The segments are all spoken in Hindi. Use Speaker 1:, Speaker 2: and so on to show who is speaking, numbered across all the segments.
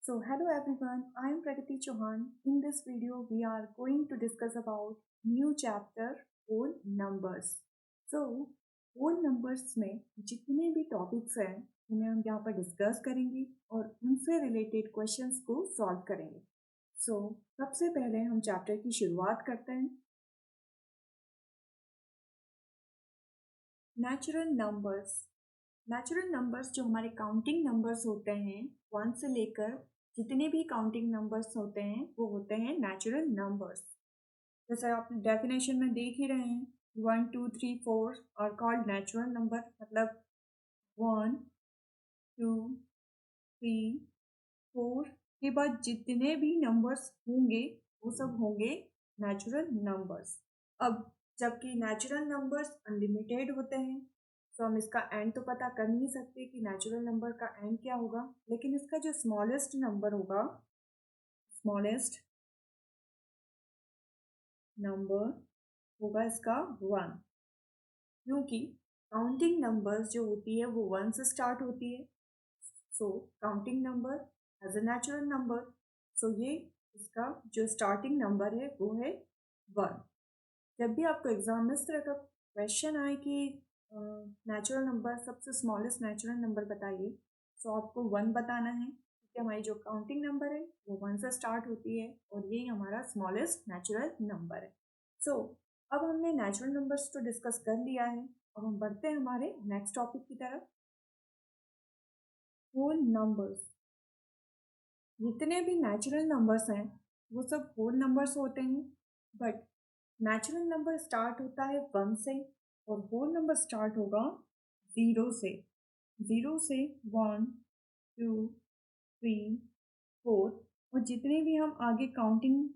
Speaker 1: So hello everyone, I am Pragati Chauhan. In this video, we are going to discuss about new chapter whole numbers. So whole numbers में जितने भी टॉपिक्स हैं उन्हें हम यहाँ पर डिस्कस करेंगे और उनसे रिलेटेड क्वेश्चंस को सॉल्व करेंगे. So सबसे पहले हम चैप्टर की शुरुआत करते हैं. नेचुरल नंबर्स जो हमारे काउंटिंग नंबर्स होते हैं 1 से लेकर जितने भी काउंटिंग नंबर्स होते हैं वो होते हैं नेचुरल नंबर्स. जैसे आप डेफिनेशन में देख ही रहे हैं 1 2 3 4 आर कॉल्ड नेचुरल नंबर. मतलब 1 2 3 4 के बाद जितने भी नंबर्स होंगे वो सब होंगे नेचुरल नंबर्स. अब जबकि नेचुरल नंबर्स अनलिमिटेड होते हैं तो हम इसका एंड तो पता कर नहीं सकते कि नेचुरल नंबर का एंड क्या होगा, लेकिन इसका जो स्मॉलेस्ट नंबर होगा इसका 1, क्योंकि काउंटिंग नंबर्स जो होती है वो 1 से स्टार्ट होती है. So counting number as a natural number, so ये इसका जो स्टार्टिंग नंबर है वो है 1. जब भी आपको एग्जाम में इस तरह का क्वेश्चन आए कि नेचुरल नंबर सबसे स्मॉलेस्ट नेचुरल नंबर बताइए, तो आपको 1 बताना है क्योंकि हमारी जो काउंटिंग नंबर है वो 1 से स्टार्ट होती है और ये हमारा स्मॉलेस्ट नेचुरल नंबर है. सो अब हमने नेचुरल नंबर्स तो डिस्कस कर लिया है और हम बढ़ते हैं हमारे नेक्स्ट टॉपिक की तरफ. Whole numbers. जितने भी नेचुरल नंबर्स हैं वो सब होल नंबर्स होते हैं, बट नेचुरल नंबर स्टार्ट होता है 1 से और होल नंबर स्टार्ट होगा 0 से. 0 से 1 2 3 4 और जितने भी हम आगे काउंटिंग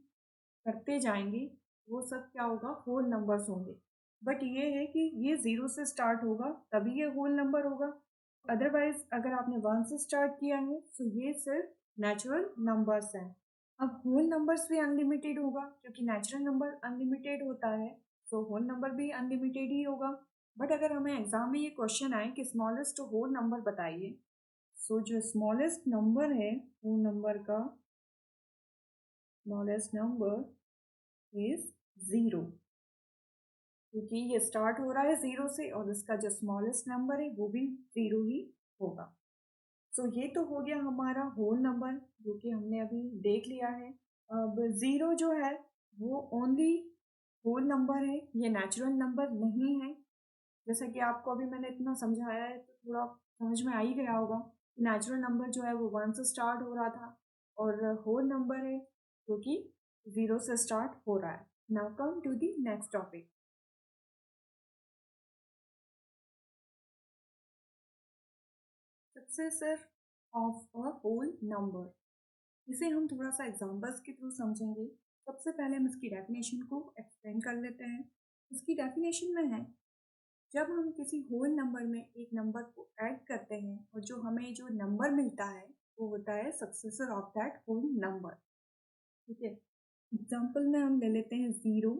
Speaker 1: करते जाएंगे वो सब क्या होगा, होल नंबर्स होंगे. बट ये है कि ये 0 से स्टार्ट होगा तभी ये होल नंबर होगा. अदरवाइज अगर आपने 1 से स्टार्ट किया है तो ये सिर्फ नेचुरल नंबर्स हैं. अब होल नंबर्स भी अनलिमिटेड होगा क्योंकि नेचुरल नंबर अनलिमिटेड होता है, तो होल नंबर भी अनलिमिटेड ही होगा. बट अगर हमें एग्जाम में ये क्वेश्चन आए कि स्मॉलेस्ट होल नंबर बताइए, सो जो स्मॉलेस्ट नंबर है होल नंबर का स्मॉलेस्ट नंबर इज 0, क्योंकि ये स्टार्ट हो रहा है 0 से और इसका जो स्मॉलेस्ट नंबर है वो भी 0 ही होगा. सो ये तो हो गया हमारा होल नंबर जो कि हमने अभी देख लिया है. अब 0 जो है वो ओनली होल नंबर है, ये नेचुरल नंबर नहीं है. जैसा कि आपको अभी मैंने इतना समझाया है तो थोड़ा समझ में आ ही गया होगा. नेचुरल नंबर जो है वो 1 से स्टार्ट हो रहा था और होल नंबर है जो कि 0 से स्टार्ट हो रहा है. Now come to the next topic. Successor of a whole number. इसे हम थोड़ा सा एग्जांपल्स के थ्रू समझेंगे. सबसे पहले हम इसकी डेफिनेशन को एक्सप्लेन कर लेते हैं. इसकी डेफिनेशन में है, जब हम किसी होल नंबर में एक नंबर को ऐड करते हैं और जो हमें जो नंबर मिलता है वो होता है successor of that whole number. ठीक है, एग्जाम्पल में हम ले लेते हैं 0.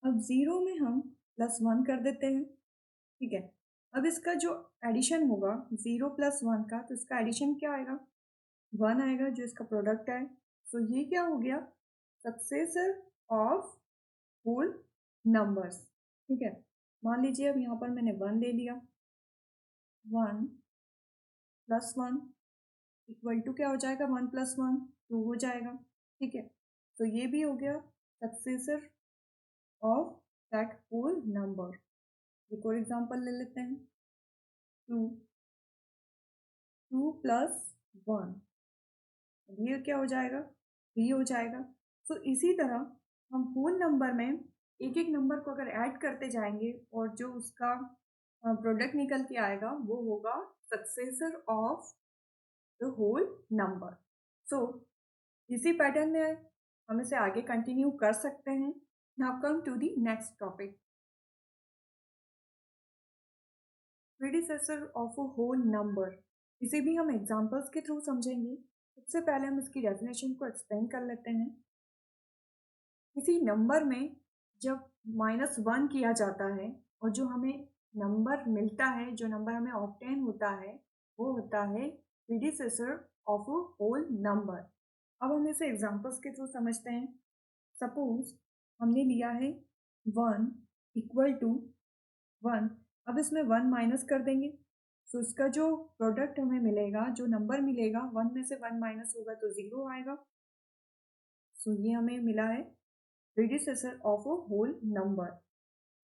Speaker 1: अब 0 में हम +1 कर देते हैं. ठीक है, अब इसका जो एडिशन होगा 0 + 1 का, तो इसका एडिशन क्या आएगा, 1 आएगा जो इसका प्रोडक्ट है. सो ये क्या हो गया, सक्सेसर ऑफ होल नंबर्स. ठीक है, मान लीजिए अब यहाँ पर मैंने 1 ले लिया. 1 + 1 इक्वल टू क्या हो जाएगा, 1 + 1 2 हो जाएगा. ठीक है, तो ये भी हो गया successor of that whole number. एक और एग्जांपल ले लेते हैं. 2 + 1, ये क्या हो जाएगा, 3 हो जाएगा. तो इसी तरह हम होल नंबर में एक एक नंबर को अगर ऐड करते जाएंगे और जो उसका प्रोडक्ट निकल के आएगा वो होगा successor of the whole number. So इसी पैटर्न में हम इसे आगे कंटिन्यू कर सकते हैं. Now come to the next topic, predecessor of a whole number. इसे भी हम एग्जांपल्स के थ्रू समझेंगे. सबसे पहले हम इसकी डेफिनेशन को एक्सप्लेन कर लेते हैं. किसी नंबर में जब -1 किया जाता है और जो हमें नंबर मिलता है, जो नंबर हमें ऑब्टेन होता है वो होता है predecessor of a whole number. अब हम इसे एग्जांपल्स के थ्रू समझते हैं। सपोज हमने लिया है 1 इक्वल टू 1। अब इसमें 1 माइनस कर देंगे, तो इसका जो प्रोडक्ट हमें मिलेगा, जो नंबर मिलेगा, 1 में से 1 माइनस होगा तो 0 आएगा। सो ये हमें मिला है predecessor of a whole number.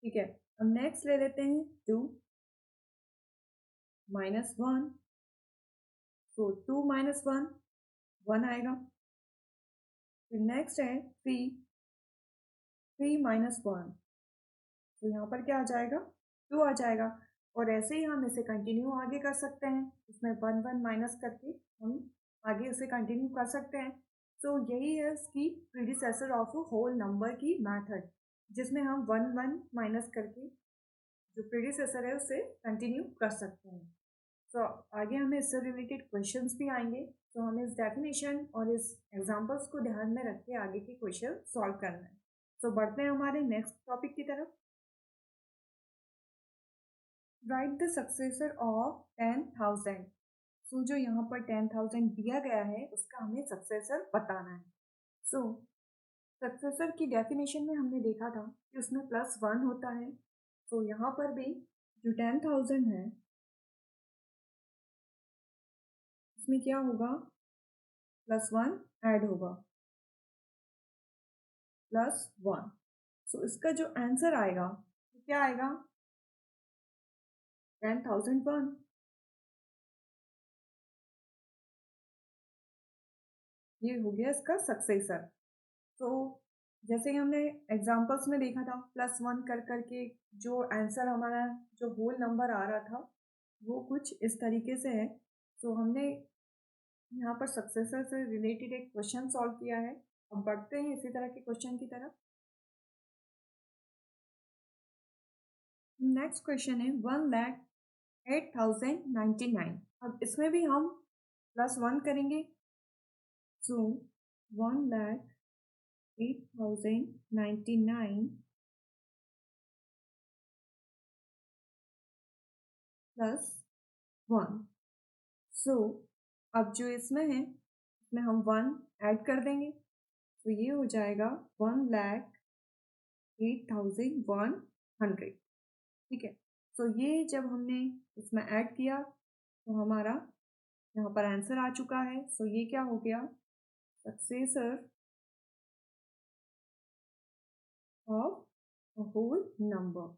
Speaker 1: ठीक है, अब नेक्स्ट ले लेते हैं 2 माइनस 1। तो 2 माइनस 1 1 आएगा। फिर नेक्स्ट है 3 माइनस 1, तो यहाँ पर क्या आ जाएगा, 2 आ जाएगा। और ऐसे ही हम इसे कंटिन्यू आगे कर सकते हैं, इसमें 1 1 माइनस करके हम आगे इसे कंटिन्यू कर सकते हैं। तो यही है इसकी प्रीडिसेसर ऑफ होल नंबर की मेथड, जिसमें हम 1 1 माइनस करके जो प्रीडिसेसर है उसे कंटिन्यू कर सकते हैं। तो आगे हमें इससे रिलेटेड क्वेश्चंस भी आएंगे, तो हमें इस डेफिनेशन और इस एग्जांपल्स को ध्यान में रख के आगे के क्वेश्चन सॉल्व करना है। तो बढ़ते हैं हमारे नेक्स्ट टॉपिक की तरफ। Right the successor of 10,000। सो जो यहाँ पर 10,000 दिया गया है उसका हमें सक्सेसर बताना है। सो सक्सेसर की डेफिनेशन में हमने देखा था कि उसमें +1 होता है। तो यहाँ पर भी जो 10,000 है इसमें क्या होगा, +1 ऐड होगा, +1। सो इसका जो आंसर आएगा वो क्या आएगा, 10,001। ये हो गया इसका सक्सेसर। तो जैसे ही हमने एग्जांपल्स में देखा था, +1 कर करके जो आंसर हमारा, जो होल नंबर आ रहा था वो कुछ इस तरीके से है। तो हमने यहाँ पर सक्सेसर से रिलेटेड एक क्वेश्चन सॉल्व किया है। अब बढ़ते हैं इसी तरह के क्वेश्चन की तरफ। नेक्स्ट क्वेश्चन है 1,08,099। अब इसमें भी हम +1 करेंगे। सो 1,08,099 +1। सो अब जो इसमें है इसमें हम 1 ऐड कर देंगे, तो ये हो जाएगा 1,08,100। ठीक है, तो ये जब हमने इसमें ऐड किया तो हमारा यहाँ पर आंसर आ चुका है। सो ये क्या हो गया, successor of a whole number.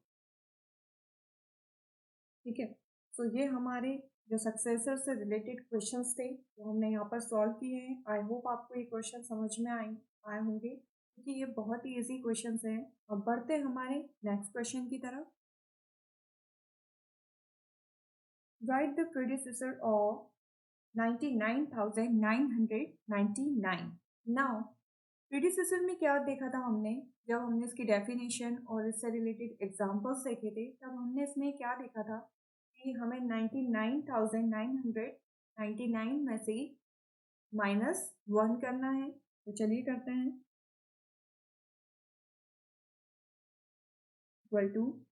Speaker 1: ठीक है, तो ये हमारे जो सक्सेसर से रिलेटेड क्वेश्चंस थे वो हमने यहाँ पर सॉल्व किए हैं। आई होप आपको ये क्वेश्चन समझ में आए होंगे, क्योंकि ये बहुत ही इजी क्वेश्चंस हैं। अब बढ़ते हैं हमारे नेक्स्ट क्वेश्चन की तरफ। Right the predecessor of 99,999। Now predecessor में क्या देखा था हमने, जब हमने इसकी डेफिनेशन और इससे रिलेटेड एग्जांपल्स देखे थे, तब हमने इसमें क्या देखा था कि हमें 99,999 में से -1 करना है। तो चलिए करते हैं। Equal to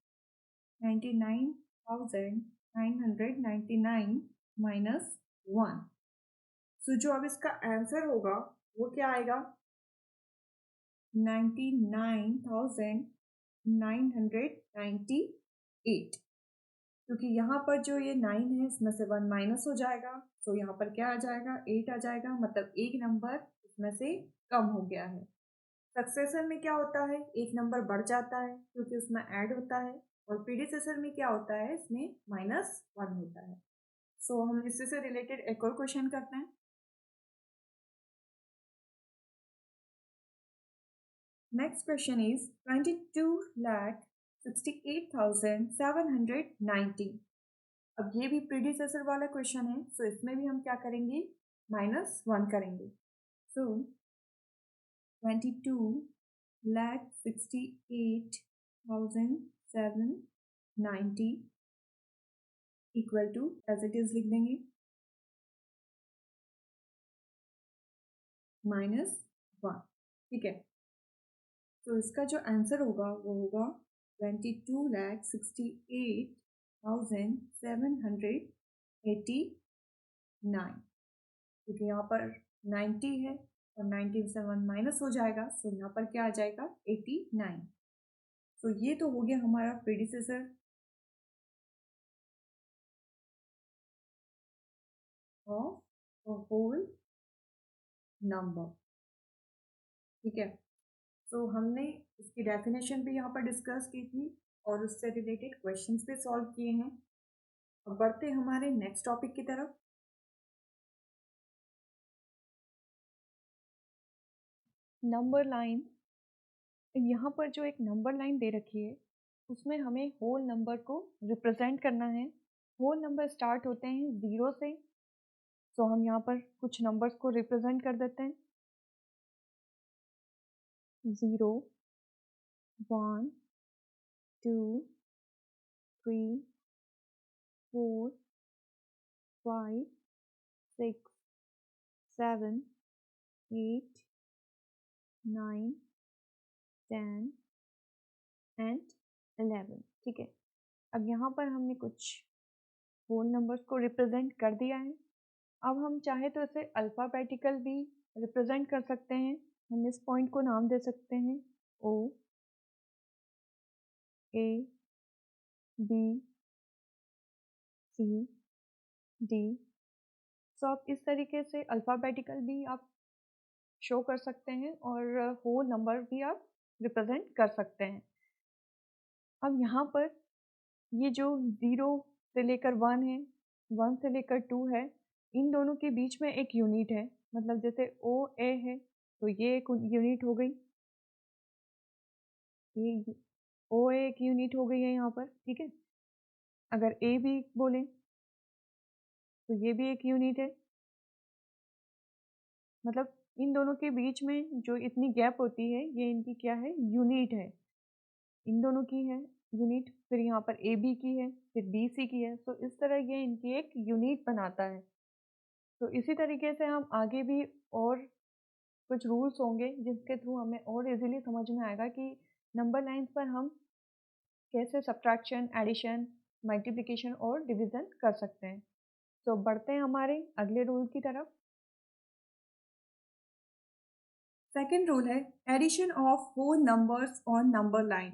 Speaker 1: 99,999 -1। सो जो अब इसका आंसर होगा वो क्या आएगा, 99,998। क्योंकि यहाँ पर जो ये 9 है इसमें से 1 माइनस हो जाएगा, तो यहाँ पर क्या आ जाएगा, 8 आ जाएगा। मतलब एक नंबर इसमें से कम हो गया है। सक्सेसर में क्या होता है, एक नंबर बढ़ जाता है क्योंकि उसमें ऐड होता है। और प्रीडिसेसर में क्या होता है, इसमें -1 होता है। सो हम इसी से रिलेटेड एक और क्वेश्चन करते हैं। Next question is 22,68,790। अब ये भी प्रीडिसेसर वाला क्वेश्चन है, सो इसमें भी हम क्या करेंगे, -1 करेंगे। So 22,68,790 equal to as it is लिख देंगे -1। ठीक है, तो इसका जो आंसर होगा वो होगा 22,68,789। क्योंकि यहाँ पर 90 है और 19 से 1 माइनस हो जाएगा, सो यहाँ पर क्या आ जाएगा 89। सो ये तो हो गया हमारा predecessor of a whole number. ठीक है, सो हमने इसकी डेफिनेशन भी यहाँ पर डिस्कस की थी और उससे रिलेटेड क्वेश्चंस भी सॉल्व किए हैं। अब बढ़ते हैं हमारे नेक्स्ट टॉपिक की तरफ। Number line. यहाँ पर जो एक नंबर लाइन दे रखी है उसमें हमें होल नंबर को रिप्रेजेंट करना है। होल नंबर स्टार्ट होते हैं 0 से, तो हम यहाँ पर कुछ नंबर्स को रिप्रेजेंट कर देते हैं। 0, 1, 2, 3, 4, 5, 6, 7, 8, 9, 10 एंड 11। ठीक है, अब यहाँ पर हमने कुछ होल नंबर्स को रिप्रेजेंट कर दिया है। अब हम चाहे तो इसे अल्फ़ाबेटिकल भी रिप्रेजेंट कर सकते हैं। हम इस पॉइंट को नाम दे सकते हैं O, A, B, C, D। सो आप इस तरीके से अल्फ़ाबेटिकल भी आप शो कर सकते हैं और होल नंबर भी आप रिप्रेजेंट कर सकते हैं। अब यहाँ पर ये जो 0 से लेकर 1 है, 1 से लेकर 2 है, इन दोनों के बीच में एक यूनिट है। मतलब जैसे ओ ए है तो ये एक यूनिट हो गई, ये ओ ए एक यूनिट हो गई है यहाँ पर। ठीक है, अगर ए भी बोलें तो ये भी एक यूनिट है। मतलब इन दोनों के बीच में जो इतनी गैप होती है ये इनकी क्या है, यूनिट है। इन दोनों की है यूनिट, फिर यहाँ पर ए बी की है, फिर बी सी की है। तो इस तरह ये इनकी एक यूनिट बनाता है। तो इसी तरीके से हम आगे भी और कुछ रूल्स होंगे जिसके थ्रू हमें और इजीली समझ में आएगा कि नंबर लाइंस पर हम कैसे सब्ट्रैक्शन, एडिशन, मल्टीप्लिकेशन और डिवीजन कर सकते हैं। तो बढ़ते हैं हमारे अगले रूल की तरफ। सेकेंड रूल है addition of whole numbers on number line.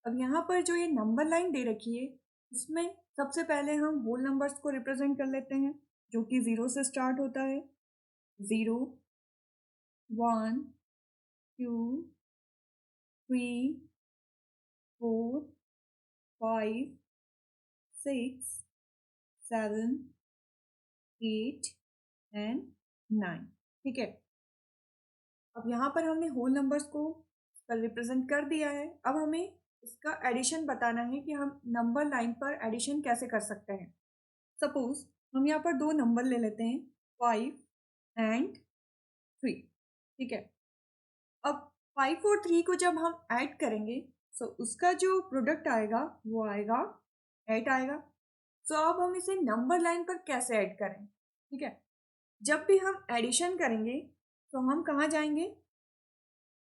Speaker 1: अब यहाँ पर जो ये नंबर लाइन दे रखी है इसमें सबसे पहले हम होल नंबर्स को रिप्रेजेंट कर लेते हैं जो कि 0 से स्टार्ट होता है। 0, 1, 2, 3, 4, 5, 6, 7, 8 एंड 9। ठीक है, अब यहाँ पर हमने होल नंबर्स को रिप्रेजेंट कर दिया है। अब हमें इसका एडिशन बताना है कि हम नंबर लाइन पर एडिशन कैसे कर सकते हैं। सपोज हम यहाँ पर दो नंबर ले लेते हैं 5 एंड 3। ठीक है, अब 5 और 3 को जब हम ऐड करेंगे तो उसका जो प्रोडक्ट आएगा वो आएगा 8 आएगा। तो अब हम इसे नंबर लाइन पर कैसे ऐड करें। ठीक है, जब भी हम एडिशन करेंगे तो हम कहाँ जाएंगे,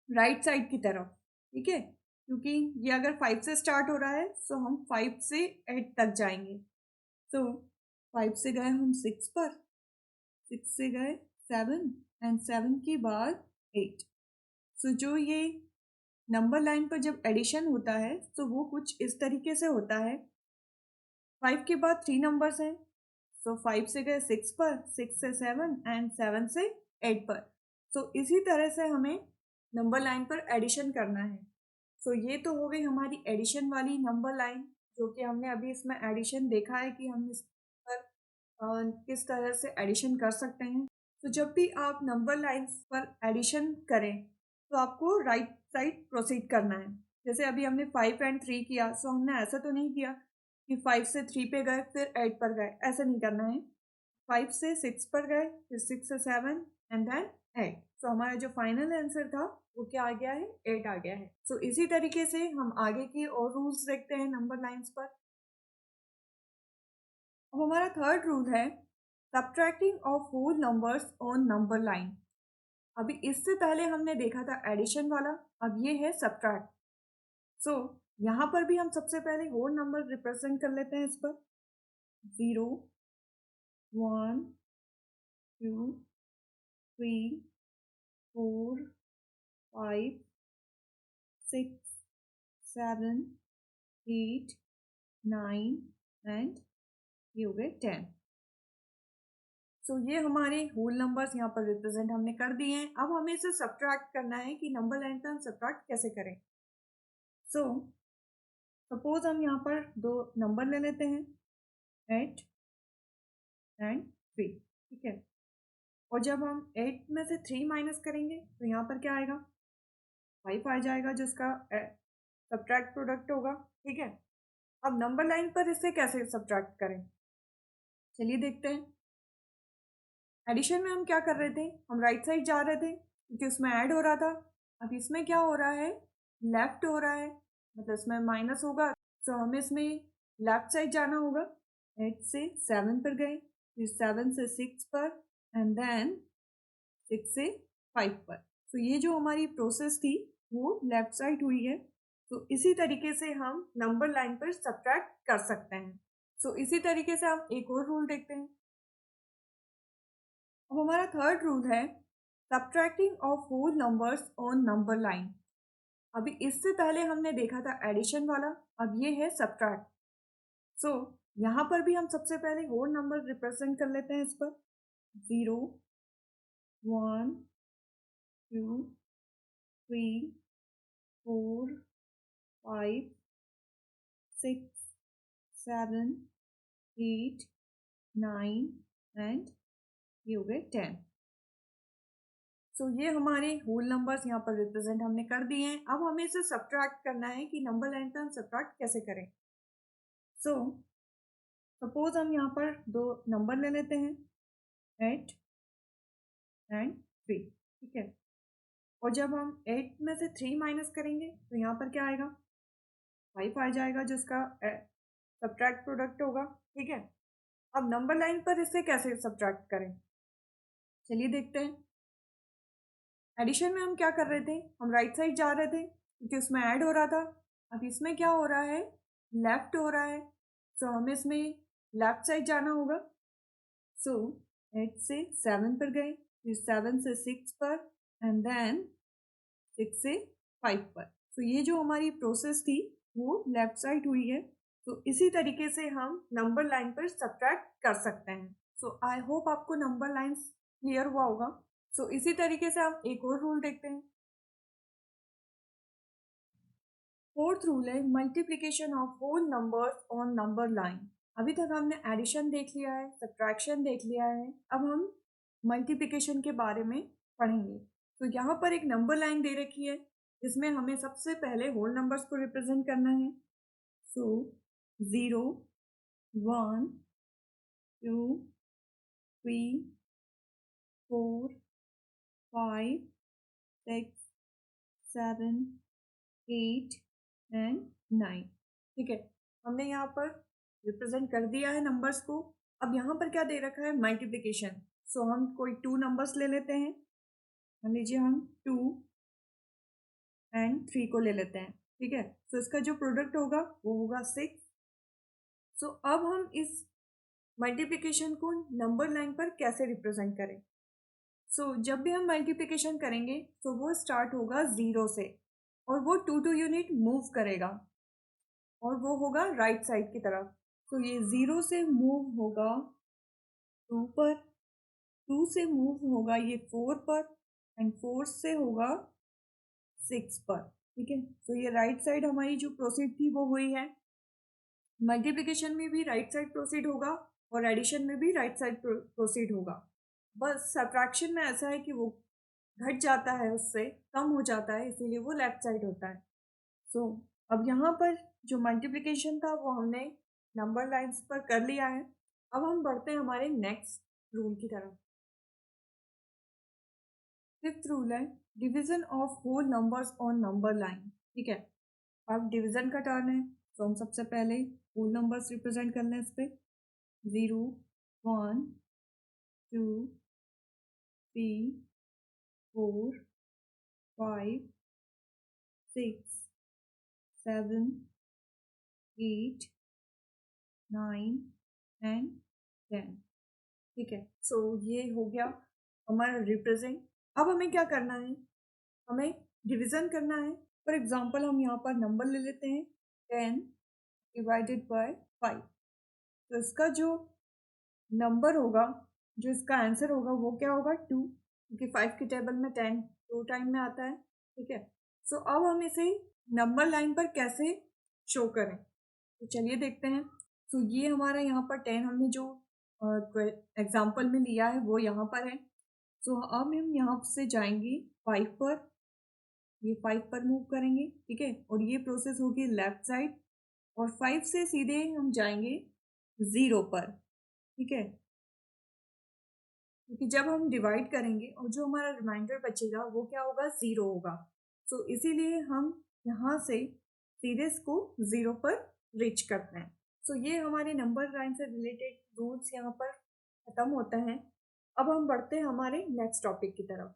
Speaker 1: राइट साइड की तरफ। ठीक है, क्योंकि ये अगर 5 से स्टार्ट हो रहा है तो हम 5 से 8 तक जाएंगे। तो 5 से गए हम 6 पर, 6 से गए 7 एंड 7 के बाद 8। सो जो ये नंबर लाइन पर जब एडिशन होता है तो वो कुछ इस तरीके से होता है। 5 के बाद 3 नंबर्स हैं, सो 5 से गए 6 पर, 6 से 7 एंड 7 से 8 पर। सो इसी तरह से हमें नंबर लाइन पर एडिशन करना है। सो ये तो हो गई हमारी एडिशन वाली नंबर लाइन, जो कि हमने अभी इसमें एडिशन देखा है कि हम इस पर किस तरह से एडिशन कर सकते हैं। तो जब भी आप नंबर लाइन्स पर एडिशन करें तो आपको राइट साइड प्रोसीड करना है। जैसे अभी हमने 5 एंड 3 किया, सो हमने ऐसा तो नहीं किया कि 5 से 3 पे गए फिर 8 पर गए, ऐसा नहीं करना है। 5 से 6 पर गए, फिर 6 से 7 एंड देन 8। सो हमारा जो फाइनल आंसर था वो क्या आ गया है, 8 आ गया है। सो इसी तरीके से हम आगे की और रूल्स देखते हैं नंबर लाइन्स पर। अब हमारा थर्ड रूल है subtracting of whole numbers on number line. अभी इससे पहले हमने देखा था एडिशन वाला, अब ये है सब्ट्रैक्ट। सो यहाँ पर भी हम सबसे पहले होल नंबर रिप्रेजेंट कर लेते हैं इस पर। 0, 1, 2, 3 4 5 6 7 8 9 एंड ये हो गए 10। सो ये हमारे होल नंबर्स यहाँ पर रिप्रेजेंट हमने कर दिए हैं। अब हमें इसे सब्ट्रैक्ट करना है कि नंबर लाइन पर हम सब्ट्रैक्ट कैसे करें। सो सपोज हम यहाँ पर दो नंबर ले लेते हैं 8 एंड 3, ठीक है। और जब हम 8 में से 3 माइनस करेंगे तो यहाँ पर क्या आएगा, 5 आ जाएगा जिसका सब्ट्रैक्ट प्रोडक्ट होगा, ठीक है। अब नंबर लाइन पर इसे कैसे सब्ट्रैक्ट करें, चलिए देखते हैं। एडिशन में हम क्या कर रहे थे, हम राइट साइड जा रहे थे क्योंकि उसमें ऐड हो रहा था। अब इसमें क्या हो रहा है, लेफ्ट हो रहा है, मतलब इसमें माइनस होगा, तो हमें इसमें लेफ्ट साइड जाना होगा। 8 से 7 पर गए, फिर 7 से 6 पर एंड देन 6 से 5 पर। तो ये जो हमारी प्रोसेस थी वो लेफ्ट साइड हुई है। तो इसी तरीके से हम नंबर लाइन पर सब्ट्रैक्ट कर सकते हैं। सो इसी तरीके से हम एक और रूल देखते हैं। अब हमारा थर्ड रूल है subtracting of whole numbers on number line. अभी इससे पहले हमने देखा था एडिशन वाला, अब ये है सब्ट्रैक्ट। सो यहाँ पर भी हम सबसे पहले होल नंबर रिप्रेजेंट कर लेते हैं इस पर। 0 1 2 3 4 5 6 7 8 9 एंड ये हो गए 10। सो ये हमारे होल नंबर्स यहाँ पर रिप्रेजेंट हमने कर दिए हैं। अब हमें इसे सब्ट्रैक्ट करना है कि नंबर लाइन पर हम सब्ट्रैक्ट कैसे करें। सो सपोज हम यहाँ पर दो नंबर ले लेते हैं 8 एंड 3, ठीक है। और जब हम 8 में से 3 माइनस करेंगे तो यहाँ पर क्या आएगा, 5 आ जाएगा जिसका सब्ट्रैक्ट प्रोडक्ट होगा, ठीक है। अब नंबर लाइन पर इसे कैसे सब्ट्रैक्ट करें, चलिए देखते हैं। एडिशन में हम क्या कर रहे थे, हम राइट साइड जा रहे थे क्योंकि उसमें ऐड हो रहा था। अब इसमें क्या हो रहा है, लेफ्ट हो रहा है, सो हमें इसमें लेफ्ट साइड जाना होगा। सो 8 से 7 पर गए, फिर 7 से 6 पर एंड देन 6 से 5 पर। तो ये जो हमारी प्रोसेस थी वो लेफ्ट साइड हुई है। तो इसी तरीके से हम नंबर लाइन पर सब्ट्रैक्ट कर सकते हैं। सो आई होप आपको नंबर लाइन्स क्लियर हुआ होगा। सो इसी तरीके से हम एक और रूल देखते हैं। फोर्थ रूल है multiplication of whole numbers on number line. अभी तक हमने एडिशन देख लिया है, सब्ट्रैक्शन देख लिया है, अब हम मल्टीप्लिकेशन के बारे में पढ़ेंगे। तो यहाँ पर एक नंबर लाइन दे रखी है जिसमें हमें सबसे पहले होल नंबर्स को रिप्रेजेंट करना है। सो 0 1 2 3 4 5 6 7 8 एंड 9, ठीक है। हमने यहाँ पर रिप्रेजेंट कर दिया है नंबर्स को। अब यहाँ पर क्या दे रखा है, मल्टीप्लिकेशन। सो हम कोई 2 नंबर्स ले लेते हैं, मान लीजिए हम 2 एंड 3 को ले लेते हैं, ठीक है। सो इसका जो प्रोडक्ट होगा वो होगा 6। सो अब हम इस मल्टीप्लिकेशन को नंबर लाइन पर कैसे रिप्रेजेंट करें। सो जब भी हम मल्टीप्लिकेशन करेंगे तो वो स्टार्ट होगा 0 से और वो 2 यूनिट मूव करेगा और वो होगा राइट साइड की तरफ। तो ये 0 से मूव होगा 2 पर, 2 से मूव होगा ये 4 पर एंड 4 से होगा 6 पर, ठीक है। तो ये राइट साइड हमारी जो प्रोसीड थी वो हुई है। मल्टीप्लिकेशन में भी राइट साइड प्रोसीड होगा और एडिशन में भी राइट साइड प्रोसीड होगा। बस सब्ट्रैक्शन में ऐसा है कि वो घट जाता है, उससे कम हो जाता है, इसीलिए वो लेफ्ट साइड होता है। सो अब यहाँ पर जो मल्टीप्लिकेशन था वो हमने नंबर लाइंस पर कर लिया है। अब हम बढ़ते हैं हमारे नेक्स्ट रूल की तरफ। फिफ्थ रूल है division of whole numbers on number line, ठीक है। अब डिवीजन का टर्न है, तो हम सबसे पहले होल नंबर्स रिप्रेजेंट करना है इस पर। 0 1 2 3 4 5 6 7 8 9 एंड 10, ठीक है। सो ये हो गया हमारा रिप्रेजेंट। अब हमें क्या करना है, हमें डिवीज़न करना है। फॉर एग्जांपल हम यहाँ पर नंबर ले लेते हैं 10 डिवाइडेड बाय 5। तो इसका जो नंबर होगा, जो इसका आंसर होगा वो क्या होगा 2, क्योंकि 5 की टेबल में 10 2 टाइम में आता है। ठीक है, सो अब हम इसे नंबर लाइन पर कैसे शो करें, तो चलिए देखते हैं। तो ये हमारा यहाँ पर 10 हमने जो एग्जाम्पल में लिया है वो यहाँ पर है। तो अब हम यहाँ से जाएंगे 5 पर, ये 5 पर मूव करेंगे। ठीक है, और ये प्रोसेस होगी लेफ्ट साइड, और 5 से सीधे हम जाएंगे 0 पर। ठीक है, क्योंकि जब हम डिवाइड करेंगे और जो हमारा रिमाइंडर बचेगा वो क्या होगा 0 होगा। तो इसीलिए हम यहाँ से सीधे इसको 0 पर रीच करते हैं। सो ये हमारे नंबर लाइन से रिलेटेड रूल्स यहाँ पर खत्म होते हैं। अब हम बढ़ते हैं हमारे नेक्स्ट टॉपिक की तरफ,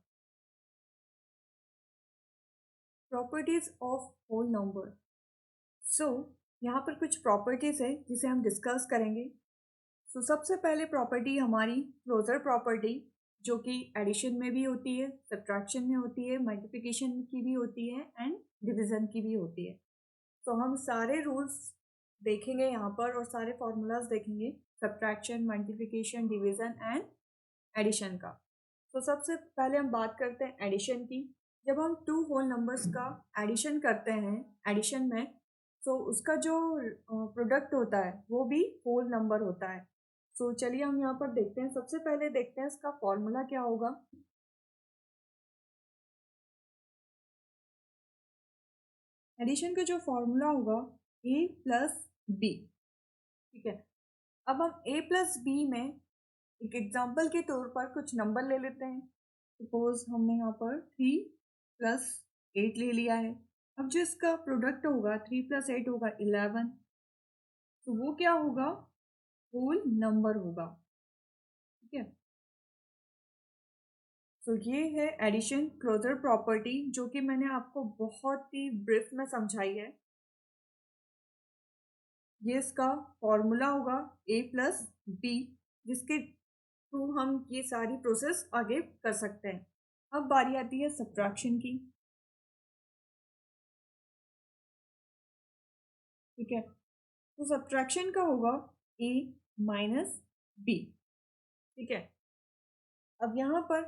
Speaker 1: प्रॉपर्टीज ऑफ होल नंबर। सो यहाँ पर कुछ प्रॉपर्टीज है जिसे हम डिस्कस करेंगे। तो सबसे पहले प्रॉपर्टी हमारी क्लोजर प्रॉपर्टी, जो कि एडिशन में भी होती है, सब्ट्रैक्शन में होती है, मल्टीप्लिकेशन की भी होती है एंड डिवीजन की भी होती है। तो हम सारे रूल्स देखेंगे यहाँ पर और सारे फॉर्मूलाज देखेंगे subtraction, multiplication, division and addition का। तो सबसे पहले हम बात करते हैं एडिशन की। जब हम टू होल नंबर्स का एडिशन करते हैं एडिशन में, तो उसका जो प्रोडक्ट होता है वो भी होल नंबर होता है। तो चलिए हम यहाँ पर देखते हैं। सबसे पहले देखते हैं इसका फॉर्मूला क्या होगा। एडिशन का जो फॉर्मूला होगा a प्लस बी। ठीक है, अब हम a प्लस बी में एक एग्जाम्पल के तौर पर कुछ नंबर ले लेते हैं। सपोज हमने यहाँ पर 3 प्लस 8 ले लिया है। अब जो इसका प्रोडक्ट होगा 3 प्लस 8 होगा 11, तो वो क्या होगा, होल नंबर होगा। ठीक है, तो ये है एडिशन क्लोजर प्रॉपर्टी, जो कि मैंने आपको बहुत ही ब्रीफ में समझाई है। ये इसका फॉर्मूला होगा a प्लस बी, जिसके थ्रू हम ये सारी प्रोसेस आगे कर सकते हैं। अब बारी आती है सब्ट्रैक्शन की। ठीक है, तो सब्ट्रैक्शन का होगा a माइनस बी। ठीक है, अब यहाँ पर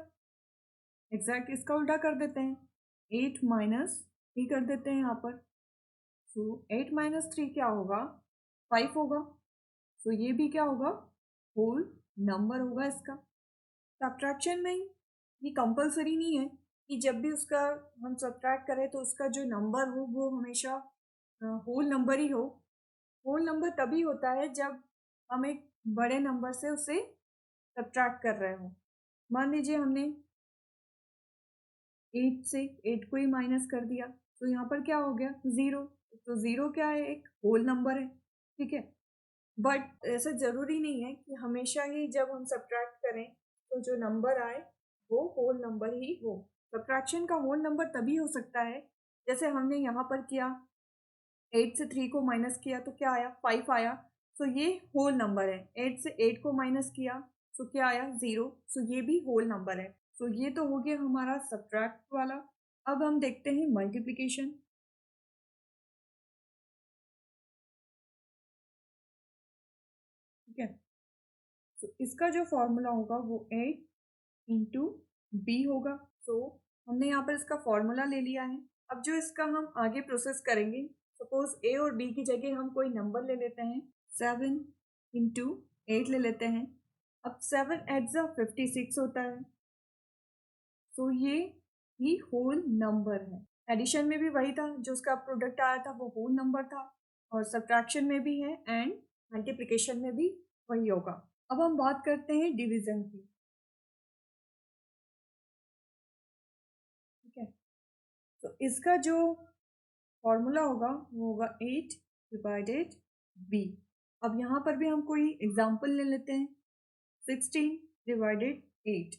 Speaker 1: एग्जैक्ट इसका उल्टा कर देते हैं, 8 माइनस 3 कर देते हैं यहाँ पर। सो 8 माइनस 3 क्या होगा, 5 होगा। सो ये भी क्या होगा, होल नंबर होगा इसका। सब्ट्रैक्शन में ये कंपलसरी नहीं है कि जब भी उसका हम सब्ट्रैक्ट करें तो उसका जो नंबर हो वो हमेशा होल नंबर ही हो। होल नंबर तभी होता है जब हम एक बड़े नंबर से उसे सब्ट्रैक्ट कर रहे हो। मान लीजिए हमने 8 से 8 को ही माइनस कर दिया, तो यहाँ पर क्या हो गया 0। तो 0 क्या है, एक होल नंबर है। ठीक है, बट ऐसा ज़रूरी नहीं है कि हमेशा ही जब हम सब्ट्रैक्ट करें तो जो नंबर आए वो होल नंबर ही हो। सब्ट्रैक्शन का होल नंबर तभी हो सकता है जैसे हमने यहाँ पर किया, 8 से 3 को माइनस किया तो क्या आया, 5 आया। सो ये होल नंबर है। 8 से 8 को माइनस किया तो क्या आया, 0। सो ये भी होल नंबर है। सो ये तो हो गया हमारा सब्ट्रैक्ट वाला। अब हम देखते हैं मल्टीप्लिकेशन। ठीक है, तो इसका जो फॉर्मूला होगा वो 8 इंटू बी होगा। सो हमने यहाँ पर इसका फॉर्मूला ले लिया है। अब जो इसका हम आगे प्रोसेस करेंगे, सपोज ए और बी की जगह हम कोई नंबर ले लेते हैं, 7 इंटू 8 ले लेते हैं। अब 7 एट्स 56 होता है। तो ये ही होल नंबर है। एडिशन में भी वही था, जो उसका प्रोडक्ट आया था वो होल नंबर था, और सब्ट्रैक्शन में भी है एंड मल्टीप्लिकेशन में भी वही होगा। अब हम बात करते हैं डिवीजन की। ठीक है, तो इसका जो फॉर्मूला होगा वो होगा 8 डिवाइडेड बी। अब यहाँ पर भी हम कोई एग्जाम्पल ले लेते हैं, 16 डिवाइडेड 8।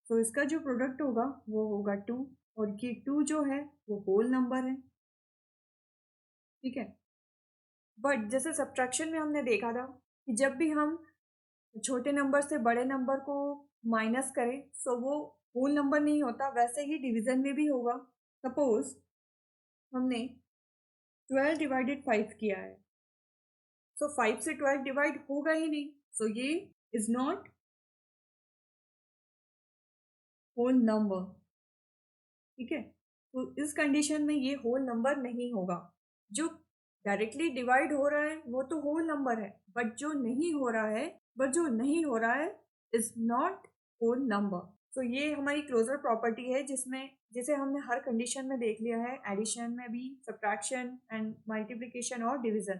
Speaker 1: तो इसका जो प्रोडक्ट होगा वो होगा 2, और ये 2 जो है वो होल नंबर है। ठीक है, बट जैसे सब्ट्रैक्शन में हमने देखा था कि जब भी हम छोटे नंबर से बड़े नंबर को माइनस करें सो वो होल नंबर नहीं होता, वैसे ही डिवीज़न में भी होगा। सपोज हमने 12 डिवाइडेड 5 किया है, सो 5 से 12 डिवाइड होगा ही नहीं, सो ये इज नॉट होल नंबर। ठीक है, तो इस कंडीशन में ये होल नंबर नहीं होगा। जो डायरेक्टली डिवाइड हो रहा है वो तो होल नंबर है, बट जो नहीं हो रहा है इज नॉट होल नंबर। तो ये हमारी क्लोजर प्रॉपर्टी है जिसमें जिसे हमने हर कंडीशन में देख लिया है, एडिशन में भी, सब्ट्रैक्शन एंड मल्टीप्लिकेशन और डिवीजन।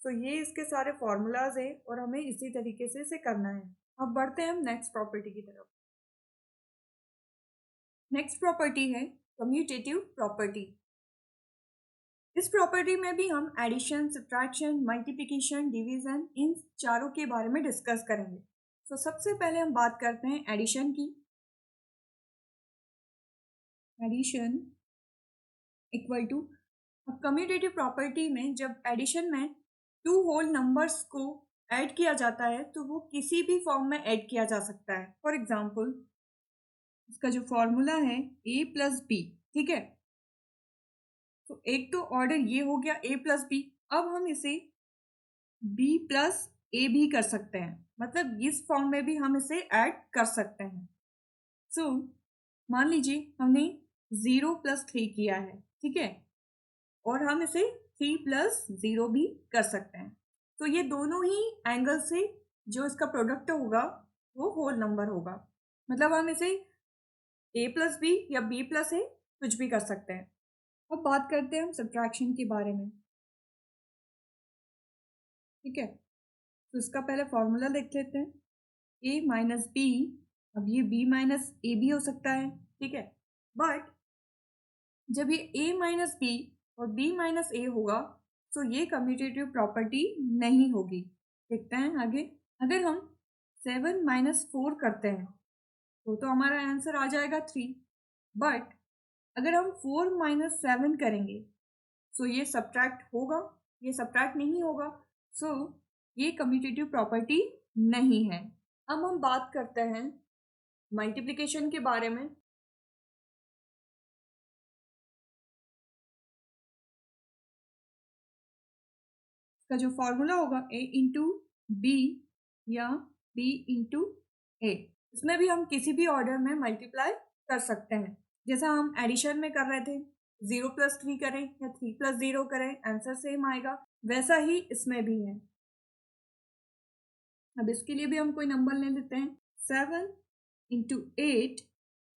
Speaker 1: तो ये इसके सारे फॉर्मूलाज है और हमें इसी तरीके से इसे करना है। अब बढ़ते हैं हम नेक्स्ट प्रॉपर्टी की तरफ। नेक्स्ट प्रॉपर्टी है कम्यूटेटिव प्रॉपर्टी। इस प्रॉपर्टी में भी हम एडिशन, सब्ट्रैक्शन, मल्टीप्लिकेशन, डिवीजन इन चारों के बारे में डिस्कस करेंगे। तो सबसे पहले हम बात करते हैं एडिशन की। एडिशन इक्वल टू, अब कम्यूटेटिव प्रॉपर्टी में जब एडिशन में टू होल नंबर्स को ऐड किया जाता है तो वो किसी भी फॉर्म में ऐड किया जा सकता है। फॉर एग्जाम्पल इसका जो फॉर्मूला है a प्लस बी, ठीक है, तो एक तो ऑर्डर ये हो गया a प्लस बी। अब हम इसे b प्लस ए भी कर सकते हैं, मतलब इस फॉर्म में भी हम इसे ऐड कर सकते हैं। सो मान लीजिए हमने 0 + 3 किया है, ठीक है, और हम इसे 3 + 0 भी कर सकते हैं। तो ये दोनों ही एंगल से जो इसका प्रोडक्ट होगा वो होल नंबर होगा, मतलब हम इसे a प्लस बी या b प्लस ए कुछ भी कर सकते हैं। अब बात करते हैं हम सब्ट्रैक्शन के बारे में। ठीक है, तो इसका पहले फॉर्मूला देख लेते हैं, a माइनस बी। अब ये b माइनस ए भी हो सकता है, ठीक है, बट जब ये a माइनस बी और b माइनस ए होगा तो ये कम्यूटेटिव प्रॉपर्टी नहीं होगी। देखते हैं आगे। अगर हम 7 माइनस 4 करते हैं तो हमारा आंसर आ जाएगा 3, बट अगर हम 4 माइनस 7 करेंगे तो ये सब्ट्रैक्ट होगा, ये सब्ट्रैक्ट नहीं होगा, सो ये कम्यूटेटिव प्रॉपर्टी नहीं है। अब हम बात करते हैं मल्टीप्लिकेशन के बारे में। का जो फॉर्मूला होगा a इंटू बी या b इंटू ए, इसमें भी हम किसी भी ऑर्डर में मल्टीप्लाई कर सकते हैं। जैसा हम एडिशन में कर रहे थे, 0 + 3 करें या 3 + 0 करें आंसर सेम आएगा, वैसा ही इसमें भी है। अब इसके लिए भी हम कोई नंबर ले लेते हैं, 7 इंटू 8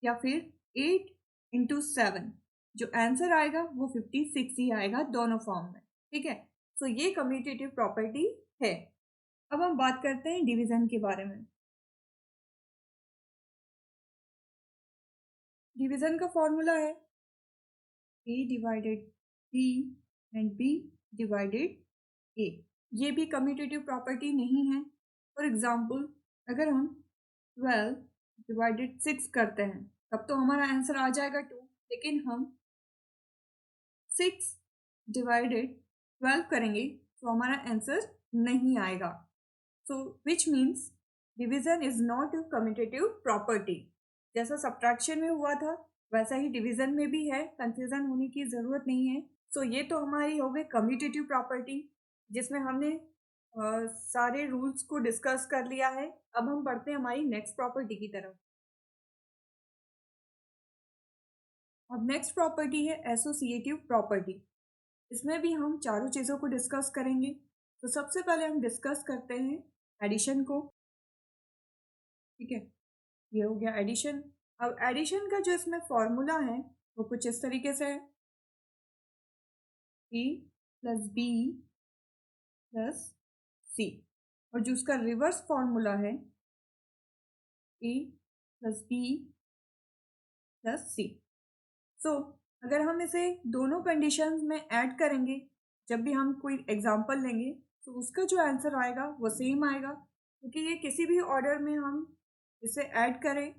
Speaker 1: या फिर 8 इंटू 7, जो आंसर आएगा वो 56 ही आएगा दोनों फॉर्म में। ठीक है, तो ये कम्यूटेटिव प्रॉपर्टी है। अब हम बात करते हैं डिवीजन के बारे में। डिवीजन का फॉर्मूला है a divided b and b divided a। ये भी कम्यूटेटिव प्रॉपर्टी नहीं है। फॉर एग्जाम्पल अगर हम 12 डिवाइडेड 6 करते हैं तब तो हमारा आंसर आ जाएगा 2, लेकिन हम 6 डिवाइडेड 12 करेंगे तो हमारा आंसर नहीं आएगा। So which means division is not a commutative property. जैसा सब्ट्रैक्शन में हुआ था वैसा ही डिवीजन में भी है, कंफ्यूजन होने की ज़रूरत नहीं है। सो ये तो हमारी हो गई कम्यूटेटिव प्रॉपर्टी जिसमें हमने सारे रूल्स को डिस्कस कर लिया है। अब हम बढ़ते हैं हमारी नेक्स्ट प्रॉपर्टी की तरफ। अब नेक्स्ट प्रॉपर्टी है एसोसिएटिव प्रॉपर्टी। इसमें भी हम चारों चीज़ों को डिस्कस करेंगे। तो सबसे पहले हम डिस्कस करते हैं एडिशन को। ठीक है, ये हो गया एडिशन। अब एडिशन का जो इसमें फॉर्मूला है वो कुछ इस तरीके से है, a प्लस बी प्लस सी, और जो उसका रिवर्स फॉर्मूला है a प्लस बी प्लस सी। सो अगर हम इसे दोनों कंडीशंस में ऐड करेंगे, जब भी हम कोई एग्जांपल लेंगे तो उसका जो आंसर आएगा वो सेम आएगा, क्योंकि ये किसी भी ऑर्डर में हम इसे ऐड करें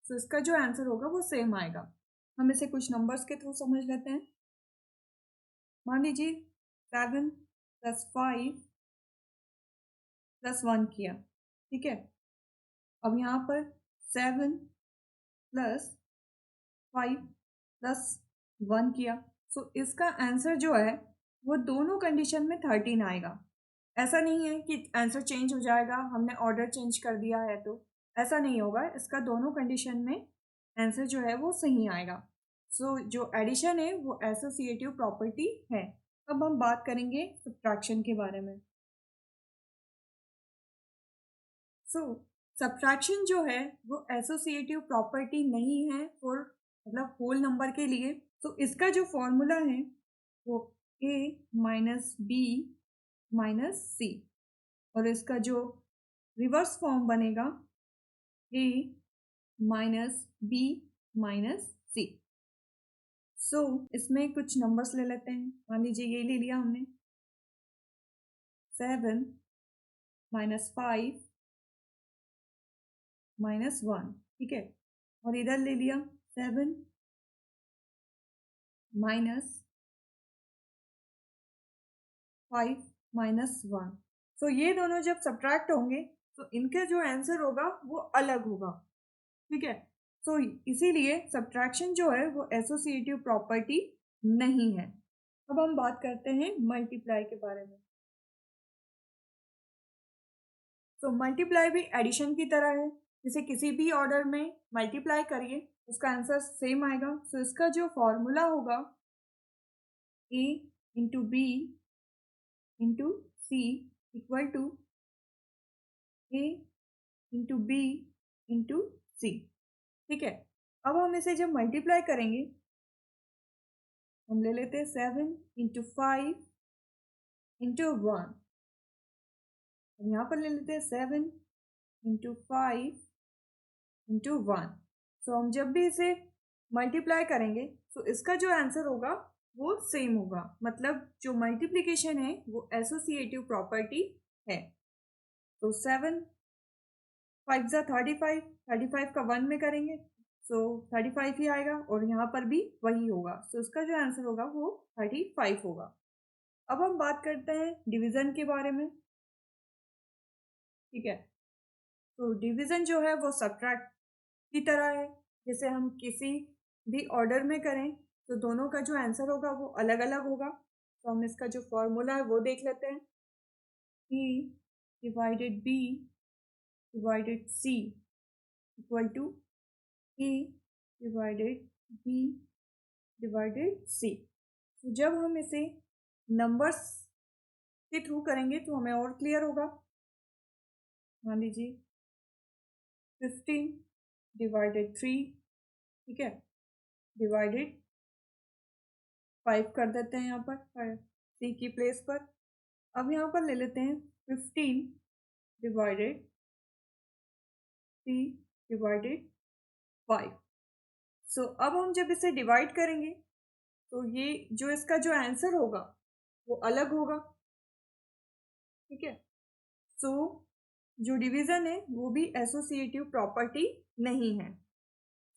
Speaker 1: तो इसका जो आंसर होगा वो सेम आएगा। हम इसे कुछ नंबर्स के थ्रू समझ लेते हैं। मान लीजिए 7 + 5 + 1 किया, ठीक है, अब यहाँ पर 7 प्लस 5 प्लस 1 किया, सो इसका आंसर जो है वो दोनों कंडीशन में 13 आएगा। ऐसा नहीं है कि आंसर चेंज हो जाएगा, हमने ऑर्डर चेंज कर दिया है, तो ऐसा नहीं होगा। इसका दोनों कंडीशन में आंसर जो है वो सही आएगा। सो जो एडिशन है वो एसोसिएटिव प्रॉपर्टी है। अब हम बात करेंगे सब्ट्रैक्शन के बारे में। सो सब्ट्रैक्शन जो है वो एसोसिएटिव प्रॉपर्टी नहीं है फॉर मतलब होल नंबर के लिए। तो इसका जो फॉर्मूला है वो a माइनस बी माइनस सी, और इसका जो रिवर्स फॉर्म बनेगा a माइनस बी माइनस सी। सो इसमें कुछ नंबर्स ले लेते हैं। मान लीजिए ये ले लिया हमने 7 माइनस 5 माइनस 1, ठीक है। और इधर ले लिया 7 माइनस 5 माइनस 1। सो ये दोनों जब सब्ट्रैक्ट होंगे तो इनका जो आंसर होगा वो अलग होगा, ठीक है। सो इसीलिए सब्ट्रैक्शन जो है वो एसोसिएटिव प्रॉपर्टी नहीं है। अब हम बात करते हैं मल्टीप्लाई के बारे में। तो मल्टीप्लाई भी एडिशन की तरह है, जैसे किसी भी ऑर्डर में मल्टीप्लाई करिए उसका आंसर सेम आएगा। सो इसका जो फॉर्मूला होगा a into b into c equal to a into b into c, ठीक है। अब हम इसे जब मल्टीप्लाई करेंगे हम ले लेते हैं 7 इंटू 5 इंटू 1। यहाँ पर ले लेते हैं 7 इंटू 5 इंटू 1। सो हम जब भी इसे मल्टीप्लाई करेंगे तो इसका जो आंसर होगा वो सेम होगा, मतलब जो मल्टीप्लिकेशन है वो एसोसिएटिव प्रॉपर्टी है। तो 7 5 ज़ा 35, 35 का 1 में करेंगे सो 35 ही आएगा, और यहाँ पर भी वही होगा। सो इसका जो आंसर होगा वो 35 होगा। अब हम बात करते हैं डिवीज़न के बारे में, ठीक है। तो डिवीज़न जो है वो सब्ट्रैक्ट की तरह है। जैसे हम किसी भी ऑर्डर में करें तो दोनों का जो आंसर होगा वो अलग अलग होगा। तो हम इसका जो फॉर्मूला है वो देख लेते हैं। e divided b divided c equal to e divided b divided c। तो जब हम इसे नंबर्स के थ्रू करेंगे तो हमें और क्लियर होगा। मान लीजिए 15 डिवाइडेड 3, ठीक है, डिवाइडेड 5 कर देते हैं यहाँ पर c की प्लेस पर। अब यहाँ पर ले लेते हैं 15 डिवाइडेड 3 डिवाइडेड 5। सो अब हम जब इसे डिवाइड करेंगे तो ये जो इसका जो आंसर होगा वो अलग होगा, ठीक है। सो जो डिवीज़न है वो भी एसोसिएटिव प्रॉपर्टी नहीं है।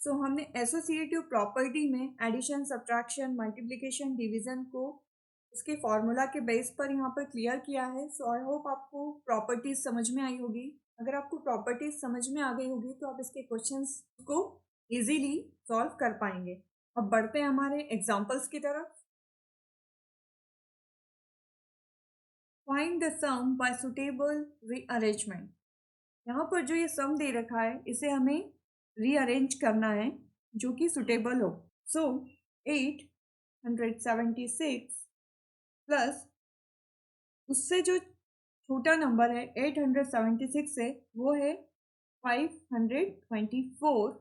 Speaker 1: सो हमने एसोसिएटिव प्रॉपर्टी में एडिशन, सब्ट्रैक्शन, मल्टीप्लिकेशन, डिवीज़न को इसके फॉर्मूला के बेस पर यहाँ पर क्लियर किया है। सो आई होप आपको प्रॉपर्टीज समझ में आई होगी। अगर आपको प्रॉपर्टीज समझ में आ गई होगी तो आप इसके क्वेश्चंस को इजीली सॉल्व कर पाएंगे। अब बढ़ते हैं हमारे एग्जांपल्स की तरफ। Find the sum by suitable rearrangement. यहाँ पर जो ये सम दे रखा है इसे हमें रीअरेंज करना है जो कि सुटेबल हो। सो 876 प्लस उससे जो छोटा नंबर है 876 से वो है 524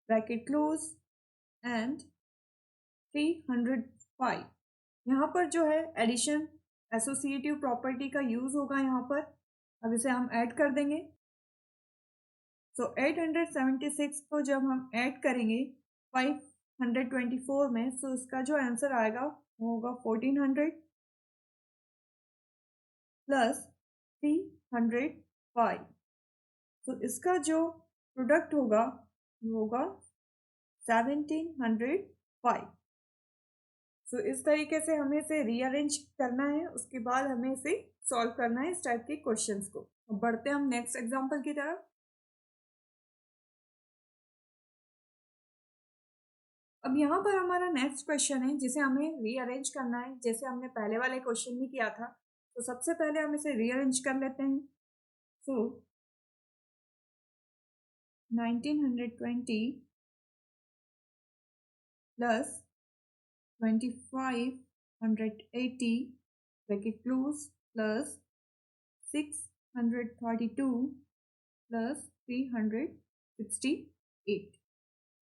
Speaker 1: ब्रैकेट क्लोज एंड 305। यहाँ पर जो है एडिशन एसोसिएटिव प्रॉपर्टी का यूज होगा यहाँ पर। अब इसे हम ऐड कर देंगे। सो 876 को जब हम ऐड करेंगे 524 में, सो इसका जो आंसर आएगा वो होगा 1400 प्लस 305। तो इसका जो प्रोडक्ट होगा वो होगा 1705। सो इस तरीके से हमें इसे रीअरेंज करना है, उसके बाद हमें इसे सॉल्व करना है इस टाइप के क्वेश्चंस को। अब बढ़ते हैं हम नेक्स्ट एग्जांपल की तरफ। अब यहाँ पर हमारा नेक्स्ट क्वेश्चन है जिसे हमें रीअरेंज करना है, जैसे हमने पहले वाले क्वेश्चन में किया था। तो सबसे पहले हम इसे रीअरेंज कर लेते हैं। सो 1920 plus 2580 bracket close plus 632 plus 368।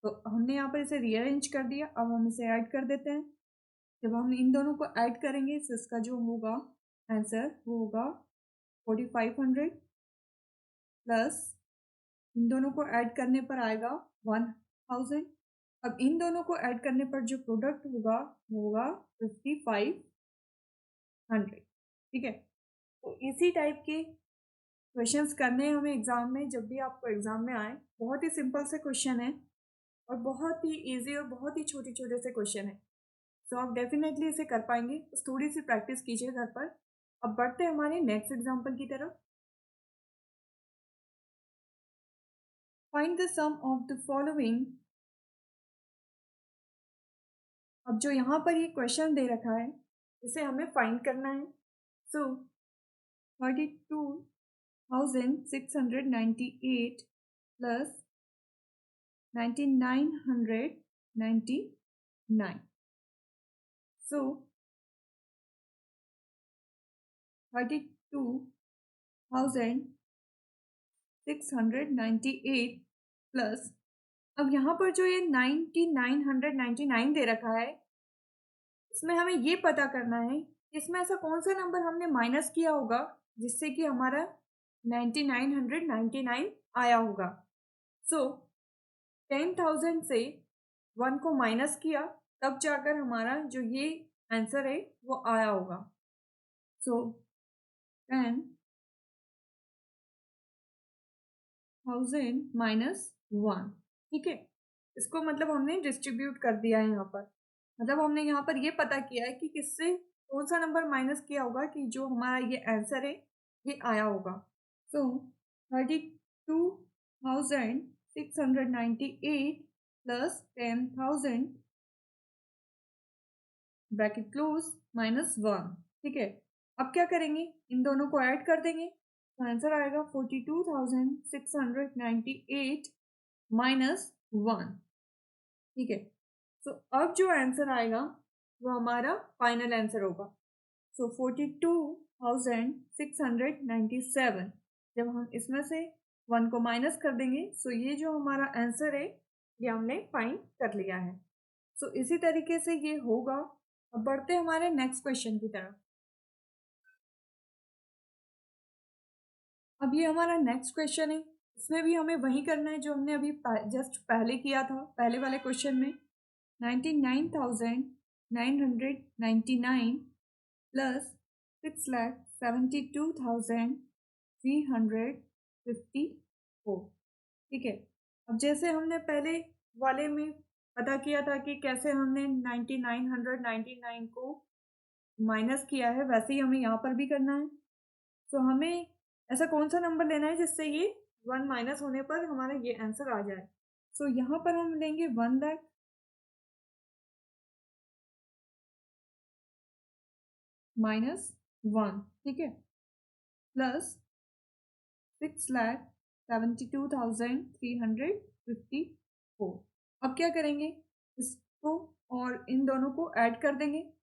Speaker 1: तो हमने यहाँ पर इसे रीअरेंज कर दिया। अब हम इसे ऐड कर देते हैं। जब हम इन दोनों को ऐड करेंगे तो इसका जो होगा आंसर वो होगा 4500 प्लस इन दोनों को ऐड करने पर आएगा 1000। अब इन दोनों को ऐड करने पर जो प्रोडक्ट होगा वो होगा 5500। ठीक है, तो इसी टाइप के क्वेश्चंस करने हैं हमें एग्जाम में। जब भी आपको एग्जाम में आए, बहुत ही सिंपल से क्वेश्चन है और बहुत ही इजी और बहुत ही छोटे छोटे से क्वेश्चन है। सो आप डेफिनेटली इसे कर पाएंगे, बस थोड़ी सी प्रैक्टिस कीजिए घर पर। अब बढ़ते हैं हमारे नेक्स्ट एग्जाम्पल की तरफ। Find the sum of the following. अब जो यहाँ पर ये क्वेश्चन दे रखा है इसे हमें फाइंड करना है। सो 32,698 प्लस 9999। सो 32,698 प्लस, अब यहाँ पर जो ये 9999 दे रखा है, इसमें हमें ये पता करना है कि इसमें ऐसा कौन सा नंबर हमने माइनस किया होगा जिससे कि हमारा 9999 आया होगा। सो 10,000 से 1 को माइनस किया, तब जाकर हमारा जो ये आंसर है वो आया होगा। सो 10,000 माइनस 1। ठीक है, इसको मतलब हमने डिस्ट्रीब्यूट कर दिया है यहाँ पर। मतलब हमने यहाँ पर ये पता किया है कि किससे कौन सा नंबर माइनस किया होगा कि जो हमारा ये आंसर है ये आया होगा। सो 32,698 प्लस 10,000 ब्रैकेट क्लोज माइनस 1। ठीक है, अब क्या करेंगे, इन दोनों को ऐड कर देंगे तो आंसर आएगा 42,698 माइनस 1। ठीक है, सो अब जो आंसर आएगा वो हमारा फाइनल आंसर होगा। सो 42,697। जब हम इसमें से 1 को माइनस कर देंगे सो ये जो हमारा आंसर है ये हमने फाइंड कर लिया है। सो इसी तरीके से ये होगा। अब बढ़ते हैं हमारे नेक्स्ट क्वेश्चन की तरफ। अब ये हमारा नेक्स्ट क्वेश्चन है, इसमें भी हमें वही करना है जो हमने अभी जस्ट पहले किया था। पहले वाले क्वेश्चन में 99,999 प्लस 6,72,354। ठीक है, अब जैसे हमने पहले वाले में पता किया था कि कैसे हमने 9999 को माइनस किया है, वैसे ही हमें यहाँ पर भी करना है। तो हमें ऐसा कौन सा नंबर लेना है जिससे ये 1 माइनस होने पर हमारा ये आंसर आ जाए। सो यहाँ पर हम लेंगे 1 लाख माइनस 1। ठीक है, प्लस 6,72,354। अब क्या करेंगे, इसको और इन दोनों को ऐड कर देंगे।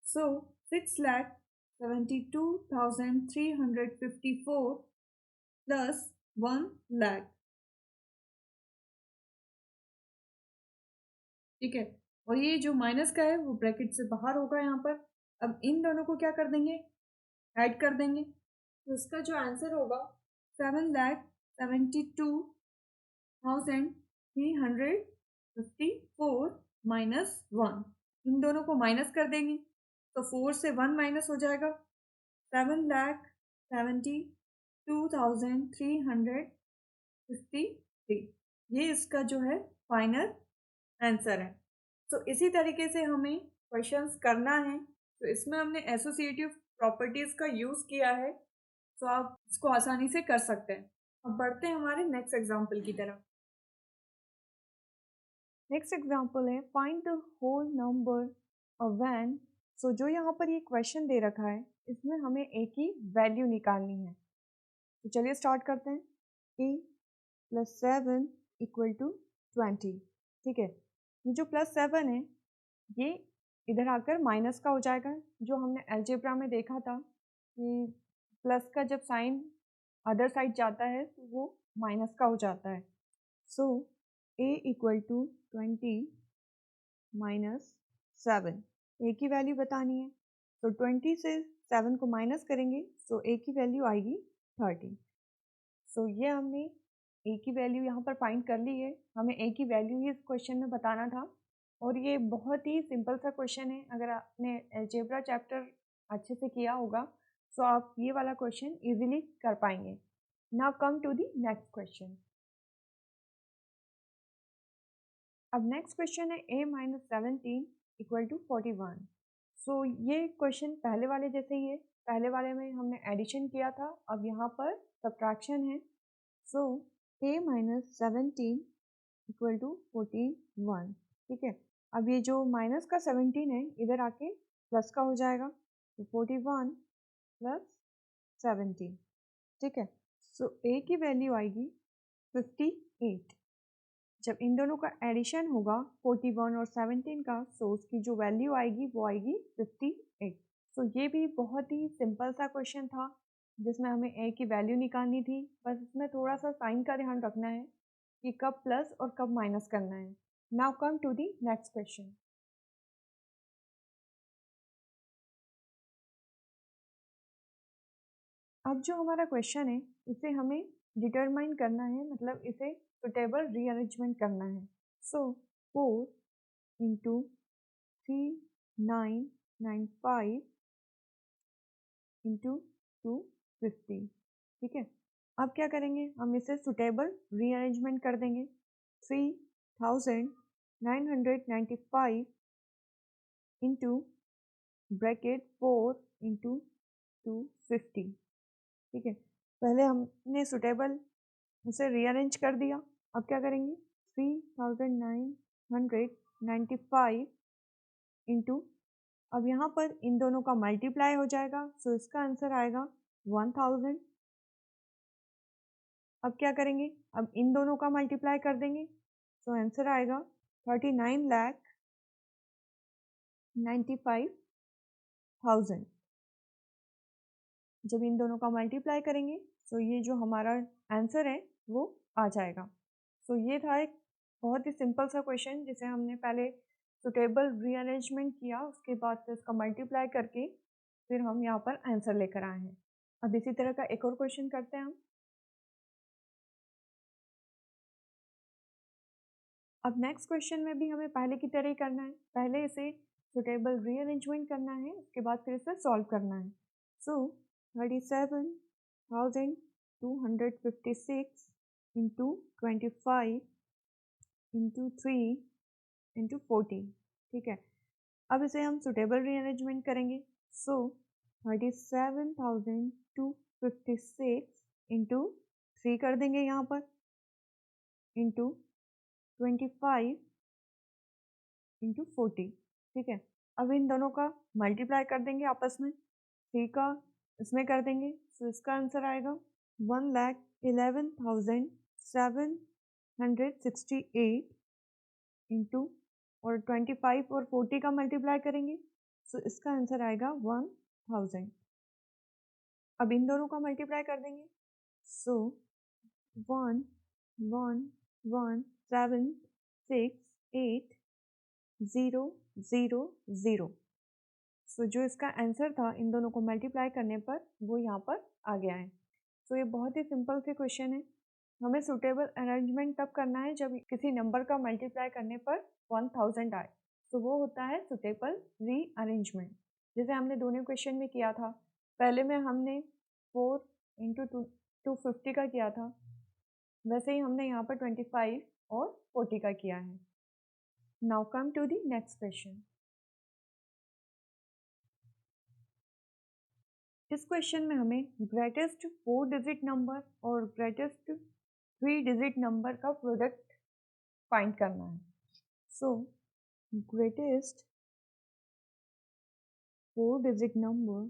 Speaker 1: सो 6,72,354 प्लस 1 लाख। ठीक है, और ये जो माइनस का है वो ब्रैकेट से बाहर होगा यहाँ पर। अब इन दोनों को क्या कर देंगे, ऐड कर देंगे, तो इसका जो आंसर होगा 7,72,354 माइनस 1। इन दोनों को माइनस कर देंगे तो 4 से 1 माइनस हो जाएगा, 7,72,353। ये इसका जो है फाइनल आंसर है। तो इसी तरीके से हमें क्वेश्चंस करना है तो इसमें हमने एसोसिएटिव प्रॉपर्टीज़ का यूज़ किया है, तो आप इसको आसानी से कर सकते हैं। अब बढ़ते हैं हमारे नेक्स्ट एग्जाम्पल की तरफ। नेक्स्ट एग्जाम्पल है find the whole number of when. So जो यहाँ पर ये क्वेश्चन दे रखा है इसमें हमें ए की वैल्यू निकालनी है। तो चलिए स्टार्ट करते हैं। ए प्लस 7 इक्वल टू 20। ठीक है, ये जो प्लस 7 है ये इधर आकर माइनस का हो जाएगा। जो हमने अलजेब्रा में देखा था कि प्लस का जब साइन अदर साइड जाता है तो वो माइनस का हो जाता है। सो a इक्वल टू 20 माइनस 7, ए की वैल्यू बतानी है। तो 20 से 7 को माइनस करेंगे तो ए की वैल्यू आएगी 30। सो ये हमने ए की वैल्यू यहाँ पर फाइंड कर ली है। हमें ए की वैल्यू ही इस क्वेश्चन में बताना था और ये बहुत ही सिंपल सा क्वेश्चन है। अगर आपने अलजेब्रा चैप्टर अच्छे से किया होगा तो आप ये वाला क्वेश्चन इजीली कर पाएंगे। Now come to the next question. अब नेक्स्ट क्वेश्चन है a minus 17 equal to 41। So ये क्वेश्चन पहले वाले जैसे ही है। पहले वाले में हमने एडिशन किया था, अब यहाँ पर सब्ट्रैक्शन है। सो a माइनस 17 इक्वल टू 41। ठीक है, अब ये जो माइनस का 17 है इधर आके प्लस का हो जाएगा, तो 41 प्लस 17। ठीक है, सो a की वैल्यू आएगी 58। जब इन दोनों का एडिशन होगा 41 और 17 का, सो उसकी जो वैल्यू आएगी वो आएगी 58। सो ये भी बहुत ही सिंपल सा क्वेश्चन था जिसमें हमें ए की वैल्यू निकालनी थी। बस इसमें थोड़ा सा साइन का ध्यान रखना है कि कब प्लस और कब माइनस करना है। Now come to the next question. अब जो हमारा क्वेश्चन है इसे हमें डिटरमाइन करना है, मतलब इसे सुटेबल रीअरेंजमेंट करना है। सो 4 इंटू 3995 इंटू 250। ठीक है, अब क्या करेंगे, हम इसे सुटेबल रीअरेंजमेंट कर देंगे। 3995 इंटू ब्रैकेट 4 इंटू 250। ठीक है, पहले हमने सुटेबल उसे रीअरेंज कर दिया। अब क्या करेंगे, 3995 इंटू, अब यहाँ पर इन दोनों का मल्टीप्लाई हो जाएगा, सो इसका आंसर आएगा 1000। अब क्या करेंगे, अब इन दोनों का मल्टीप्लाई कर देंगे, सो आंसर आएगा 39,95,000। जब इन दोनों का मल्टीप्लाई करेंगे तो ये जो हमारा आंसर है वो आ जाएगा। सो ये था एक बहुत ही सिंपल सा क्वेश्चन जिसे हमने पहले सुटेबल रीअरेंजमेंट किया, उसके बाद फिर इसका मल्टीप्लाई करके फिर हम यहाँ पर आंसर लेकर आए हैं। अब इसी तरह का एक और क्वेश्चन करते हैं हम। अब नेक्स्ट क्वेश्चन में भी हमें पहले की तरह ही करना है। पहले इसे सुटेबल रीअरेंजमेंट करना है, उसके बाद फिर इसे सॉल्व करना है। सो 37,256 इंटू 25 इंटू 3 इंटू 14। ठीक है, अब इसे हम सुटेबल रीअरेंजमेंट करेंगे। सो 37,256 इंटू 3 कर देंगे यहाँ पर, इंटू 25 इंटू 40। ठीक है, अब इन दोनों का मल्टीप्लाई कर देंगे आपस में, 3 का इसमें कर देंगे, तो इसका आंसर आएगा 1,11,768 इंटू, और 25 और 40 का मल्टीप्लाई करेंगे, तो इसका आंसर आएगा 1000। अब इन दोनों का मल्टीप्लाई कर देंगे, सो 1,1,1,7,6,8,0,0,0। सो जो इसका आंसर था इन दोनों को मल्टीप्लाई करने पर वो यहाँ पर आ गया है। सो ये बहुत ही सिंपल से क्वेश्चन है। हमें सुटेबल अरेंजमेंट तब करना है जब किसी नंबर का मल्टीप्लाई करने पर 1000 आए, तो वो होता है सुटेबल रीअरेंजमेंट। जैसे हमने दोनों क्वेश्चन में किया था, पहले में हमने 4 इंटू 250 का किया था, वैसे ही हमने यहाँ पर 25 और 40 का किया है। Now come to the next question. इस क्वेश्चन में हमें ग्रेटेस्ट 4 डिजिट नंबर और ग्रेटेस्ट 3 डिजिट नंबर का प्रोडक्ट फाइंड करना है। सो ग्रेटेस्ट 4 डिजिट नंबर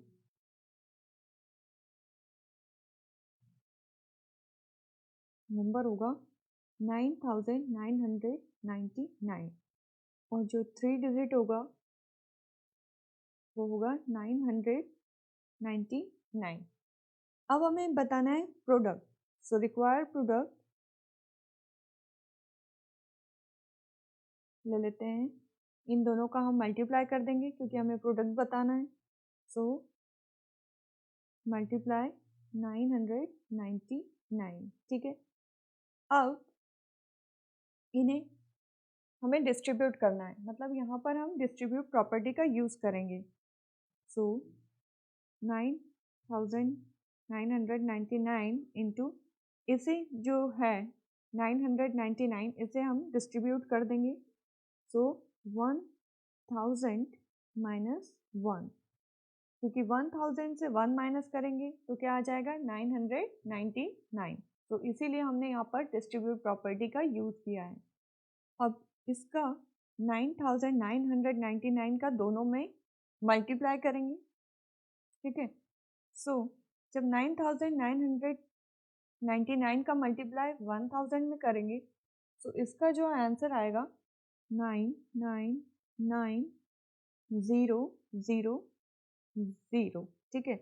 Speaker 1: होगा 9999 और जो 3 डिजिट होगा वो होगा 999। अब हमें बताना है प्रोडक्ट। सो रिक्वायर्ड प्रोडक्ट ले लेते हैं, इन दोनों का हम मल्टीप्लाई कर देंगे क्योंकि हमें प्रोडक्ट बताना है। सो मल्टीप्लाई 999, ठीक है। अब इन्हें हमें डिस्ट्रीब्यूट करना है, मतलब यहाँ पर हम डिस्ट्रीब्यूट प्रॉपर्टी का यूज़ करेंगे। सो 9999 इंटू इसे जो है 999 इसे हम डिस्ट्रीब्यूट कर देंगे। सो 1000 माइनस 1, क्योंकि 1000 से 1 माइनस करेंगे तो क्या आ जाएगा 999। तो इसीलिए हमने यहाँ पर डिस्ट्रीब्यूट प्रॉपर्टी का यूज़ किया है। अब इसका 9999 का दोनों में मल्टीप्लाई करेंगे, ठीक है। सो जब 9999 का मल्टीप्लाई 1000 में करेंगे तो इसका जो आंसर आएगा 999000, ठीक है।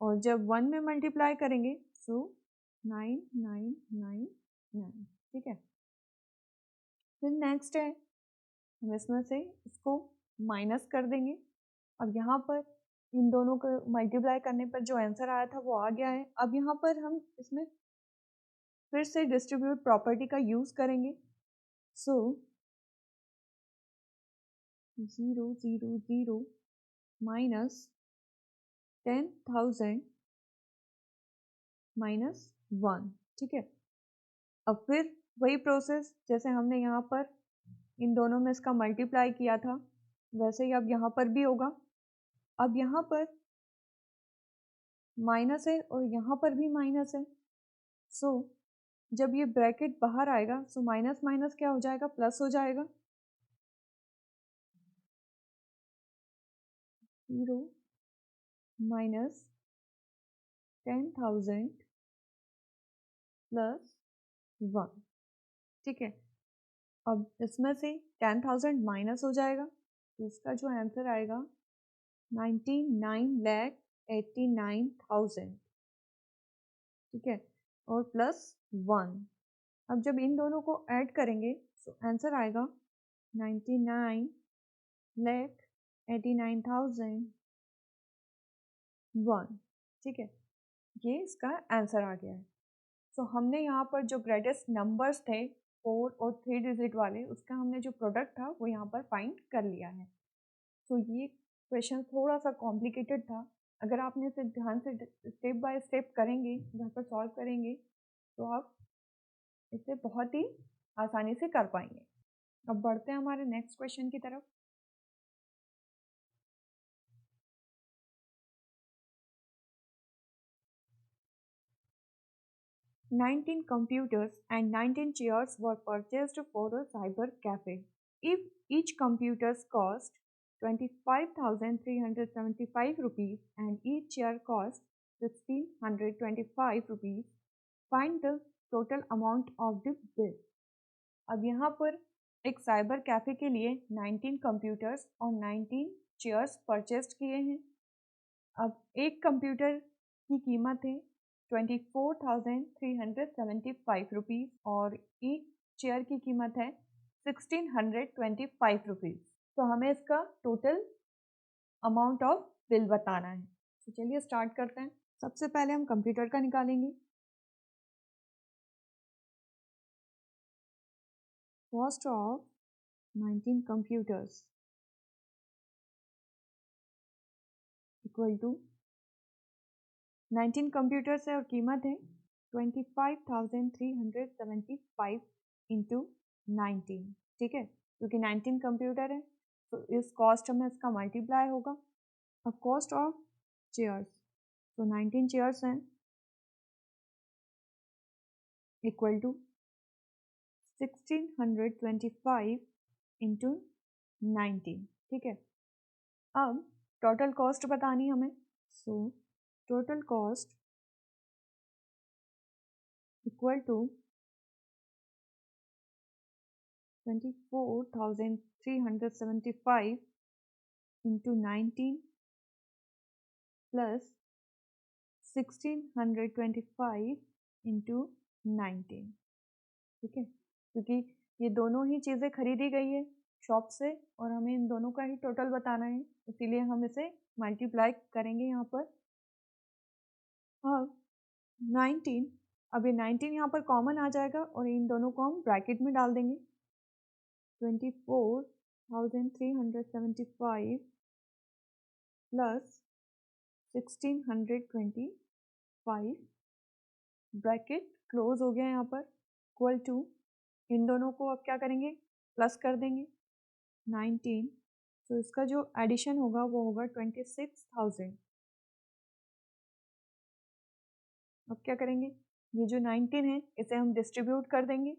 Speaker 1: और जब 1 में मल्टीप्लाई करेंगे सो 9999, ठीक है। फिर नेक्स्ट है हम इसमें से इसको माइनस कर देंगे। अब यहाँ पर इन दोनों को मल्टीप्लाई करने पर जो आंसर आया था वो आ गया है। अब यहाँ पर हम इसमें फिर से डिस्ट्रीब्यूट प्रॉपर्टी का यूज करेंगे। सो 000 माइनस 10,000 माइनस 1, ठीक है। अब फिर वही प्रोसेस जैसे हमने यहाँ पर इन दोनों में इसका मल्टीप्लाई किया था वैसे ही अब यहाँ पर भी होगा। अब यहाँ पर माइनस है और यहाँ पर भी माइनस है। सो जब ये ब्रैकेट बाहर आएगा सो माइनस माइनस क्या हो जाएगा, प्लस हो जाएगा। 0 माइनस 10,000 प्लस 1, ठीक है। अब इसमें से 10,000 माइनस हो जाएगा तो इसका जो आंसर आएगा 99,89,000, ठीक है, और प्लस 1। अब जब इन दोनों को ऐड करेंगे तो आंसर आएगा 99,89,001, ठीक है। ये इसका आंसर आ गया है। सो हमने यहाँ पर जो ग्रेटेस्ट नंबर्स थे 4 और 3 डिजिट वाले उसका हमने जो प्रोडक्ट था वो यहाँ पर फाइंड कर लिया है। तो ये क्वेश्चन थोड़ा सा कॉम्प्लिकेटेड था। अगर आपने इसे ध्यान से स्टेप बाय स्टेप करेंगे, घर पर सॉल्व करेंगे तो आप इसे बहुत ही आसानी से कर पाएंगे। अब बढ़ते हैं हमारे नेक्स्ट क्वेश्चन की तरफ। "19 computers and 19 chairs were purchased for a cyber cafe. If each computer's cost 25,375 rupees and each chair cost 1,625 rupees, find the total amount of the bill." अब यहाँ पर एक साइबर कैफे के लिए 19 कंप्यूटर्स और 19 चेयर्स परचेज किए हैं। अब एक कंप्यूटर की कीमत है 24,375 रुपीज़ और एक चेयर की कीमत है 1,625 रुपीज़। तो हमें इसका टोटल अमाउंट ऑफ बिल बताना है। तो चलिए स्टार्ट करते हैं। सबसे पहले हम कंप्यूटर का निकालेंगे। Cost of 19 computers equal to 19 computers है और कीमत है 25,375 इंटू 19, ठीक है, क्योंकि 19 कंप्यूटर है तो इस कॉस्ट में इसका मल्टीप्लाई होगा। अब कॉस्ट ऑफ चेयर्स तो 19 चेयर्स हैं इक्वल टू 1625 इंटू 19, ठीक है। अब टोटल कॉस्ट बतानी हमें, so total cost equal to 24,375 into 19 plus 1625 into 19, ठीक है। क्योंकि ये दोनों ही चीज़ें खरीदी गई है शॉप से और हमें इन दोनों का ही टोटल बताना है, इसीलिए हम इसे मल्टीप्लाई करेंगे यहाँ पर। अब 19, अब ये 19 यहाँ पर कॉमन आ जाएगा और इन दोनों को हम ब्रैकेट में डाल देंगे। 24,375 प्लस 1625 ब्रैकेट क्लोज हो गया यहाँ पर इक्वल टू, इन दोनों को अब क्या करेंगे प्लस कर देंगे 19, तो इसका जो एडिशन होगा वो होगा 26,000। अब क्या करेंगे, ये जो 19 है इसे हम डिस्ट्रीब्यूट कर देंगे,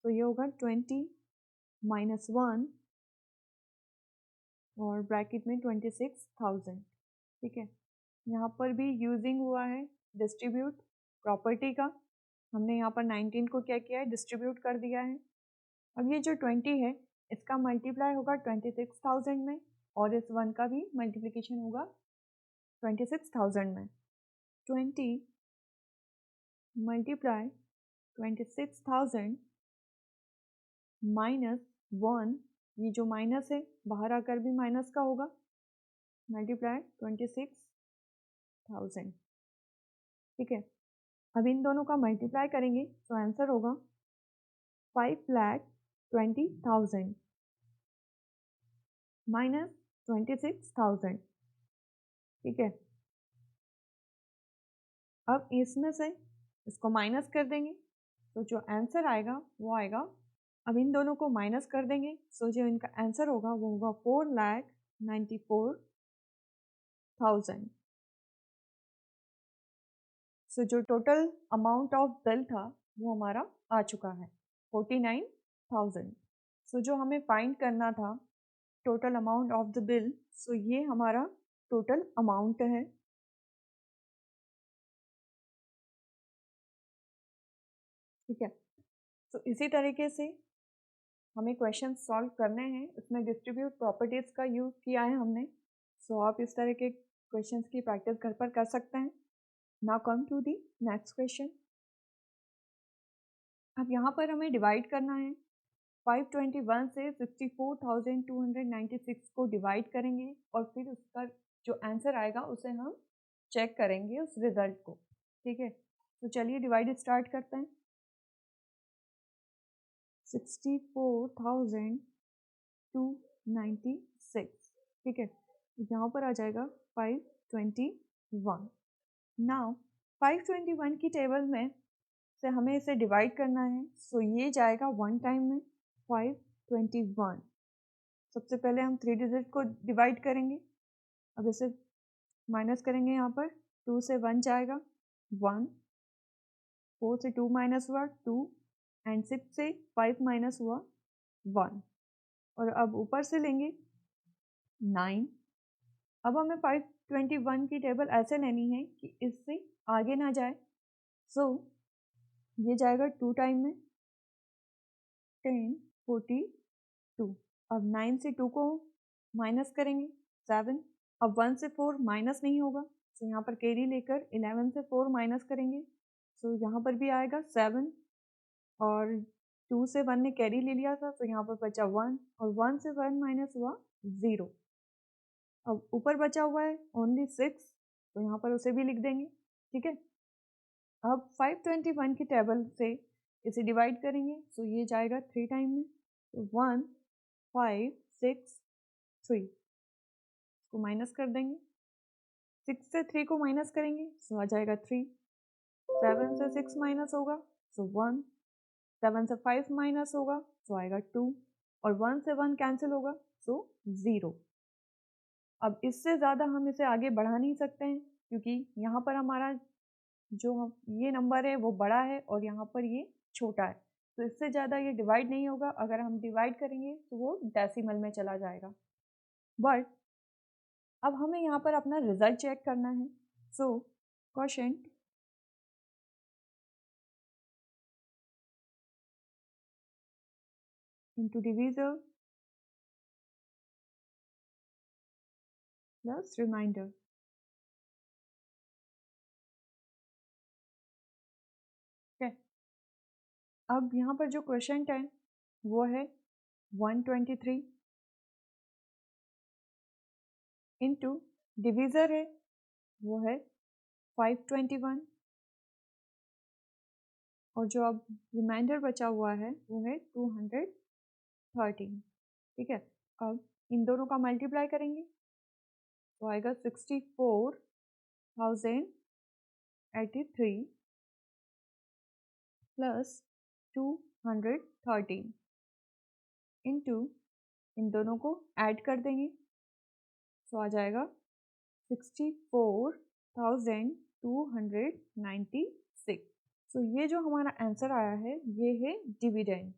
Speaker 1: तो ये होगा 20 माइनस 1 और ब्रैकेट में 26,000, ठीक है। यहाँ पर भी यूजिंग हुआ है डिस्ट्रीब्यूट प्रॉपर्टी का, हमने यहाँ पर 19 को क्या किया है डिस्ट्रीब्यूट कर दिया है। अब ये जो 20 है इसका मल्टीप्लाई होगा 26,000 में और इस 1 का भी मल्टीप्लिकेशन होगा 26,000 में। 20 मल्टीप्लाई 26,000 माइनस 1, ये जो माइनस है बाहर आकर भी माइनस का होगा, मल्टीप्लाई 26,000, ठीक है। अब इन दोनों का मल्टीप्लाई करेंगे तो आंसर होगा 5,20,000 माइनस 26,000, ठीक है। अब इसमें से इसको माइनस कर देंगे तो जो आंसर आएगा वो आएगा, अब इन दोनों को माइनस कर देंगे सो जो इनका आंसर होगा वो होगा 4,94,000। सो जो टोटल अमाउंट ऑफ बिल था वो हमारा आ चुका है 49,000। सो जो हमें फाइंड करना था total amount of the bill, so ये हमारा टोटल अमाउंट है, ठीक है। तो इसी तरीके से हमें क्वेश्चन सॉल्व करने हैं, इसमें डिस्ट्रीब्यूट प्रॉपर्टीज का यूज किया है हमने, सो आप इस तरह के क्वेश्चंस की प्रैक्टिस घर पर कर सकते हैं। Now come to the next question. अब यहाँ पर हमें डिवाइड करना है, 521 से 64,296 को डिवाइड करेंगे और फिर उसका जो आंसर आएगा उसे हम चेक करेंगे उस रिजल्ट को, ठीक है। तो चलिए डिवाइड स्टार्ट करते हैं। 64,296, ठीक है। यहाँ पर आ जाएगा 521। नाउ 521 की टेबल में से हमें इसे डिवाइड करना है, सो ये जाएगा वन टाइम में 521। सबसे पहले हम 3 डिजिट को डिवाइड करेंगे, अब इसे माइनस करेंगे, यहाँ पर 2 से 1 जाएगा 1, 4 से 2 माइनस हुआ 2 एंड 6 से 5 माइनस हुआ 1, और अब ऊपर से लेंगे 9। अब हमें 521 की टेबल ऐसे लेनी है कि इससे आगे ना जाए, सो ये जाएगा 2 टाइम में 10, 42। अब 9 से 2 को माइनस करेंगे 7, अब 1 से 4 माइनस नहीं होगा, सो यहाँ पर कैरी लेकर 11 से 4 माइनस करेंगे, सो यहाँ पर भी आएगा 7, और 2 से 1 ने कैरी ले लिया था तो यहाँ पर बचा 1, और 1 से 1 माइनस हुआ 0। अब ऊपर बचा हुआ है ओनली 6, तो यहाँ पर उसे भी लिख देंगे, ठीक है। अब 521 की टेबल से इसे डिवाइड करेंगे, सो ये जाएगा 3 टाइम में, तो 1, 5, 6, 3, इसको माइनस कर देंगे, 6 से 3 को माइनस करेंगे सो आ जाएगा 3, 7 से 6 माइनस होगा सो 1, 7 से 5 माइनस होगा सो आएगा 2, और 1 से 1 कैंसिल होगा सो 0। अब इससे ज़्यादा हम इसे आगे बढ़ा नहीं सकते हैं, क्योंकि यहाँ पर हमारा जो ये नंबर है वो बड़ा है और यहाँ पर ये छोटा है, तो इससे ज़्यादा ये डिवाइड नहीं होगा। अगर हम डिवाइड करेंगे तो वो डेसिमल में चला जाएगा। बट अब हमें यहाँ पर अपना रिजल्ट चेक करना है। सो quotient into divisor plus remainder। ठीक है, अब यहाँ पर जो क्वोशंट है वो है 123 इंटू डिविज़र है वो है 521 और जो अब रिमाइंडर बचा हुआ है वो है 213। ठीक है, अब इन दोनों का मल्टीप्लाई करेंगे तो आएगा 64,083 प्लस 213 इंटू इन दोनों को ऐड कर देंगे तो आ जाएगा 64,296। सो ये जो हमारा आंसर आया है ये है डिविडेंड।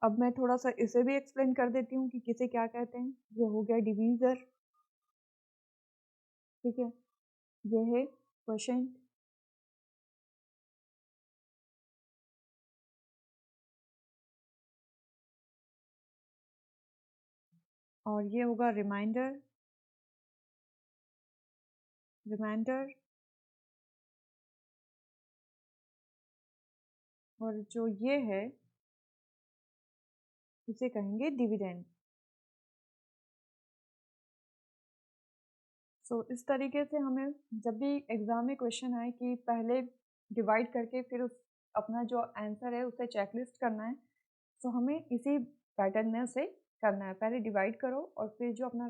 Speaker 1: अब मैं थोड़ा सा इसे भी एक्सप्लेन कर देती हूँ कि किसे क्या कहते हैं। ये हो गया डिवीज़र, ठीक है, ये है क्वोशंट, और ये होगा रिमाइंडर, रिमाइंडर, और जो ये है इसे कहेंगे डिविडेंड। सो इस तरीके से हमें जब भी एग्ज़ाम में क्वेश्चन आए कि पहले डिवाइड करके फिर उस अपना जो आंसर है उसे चेकलिस्ट करना है, तो हमें इसी पैटर्न में उसे करना है। पहले डिवाइड करो और फिर जो अपना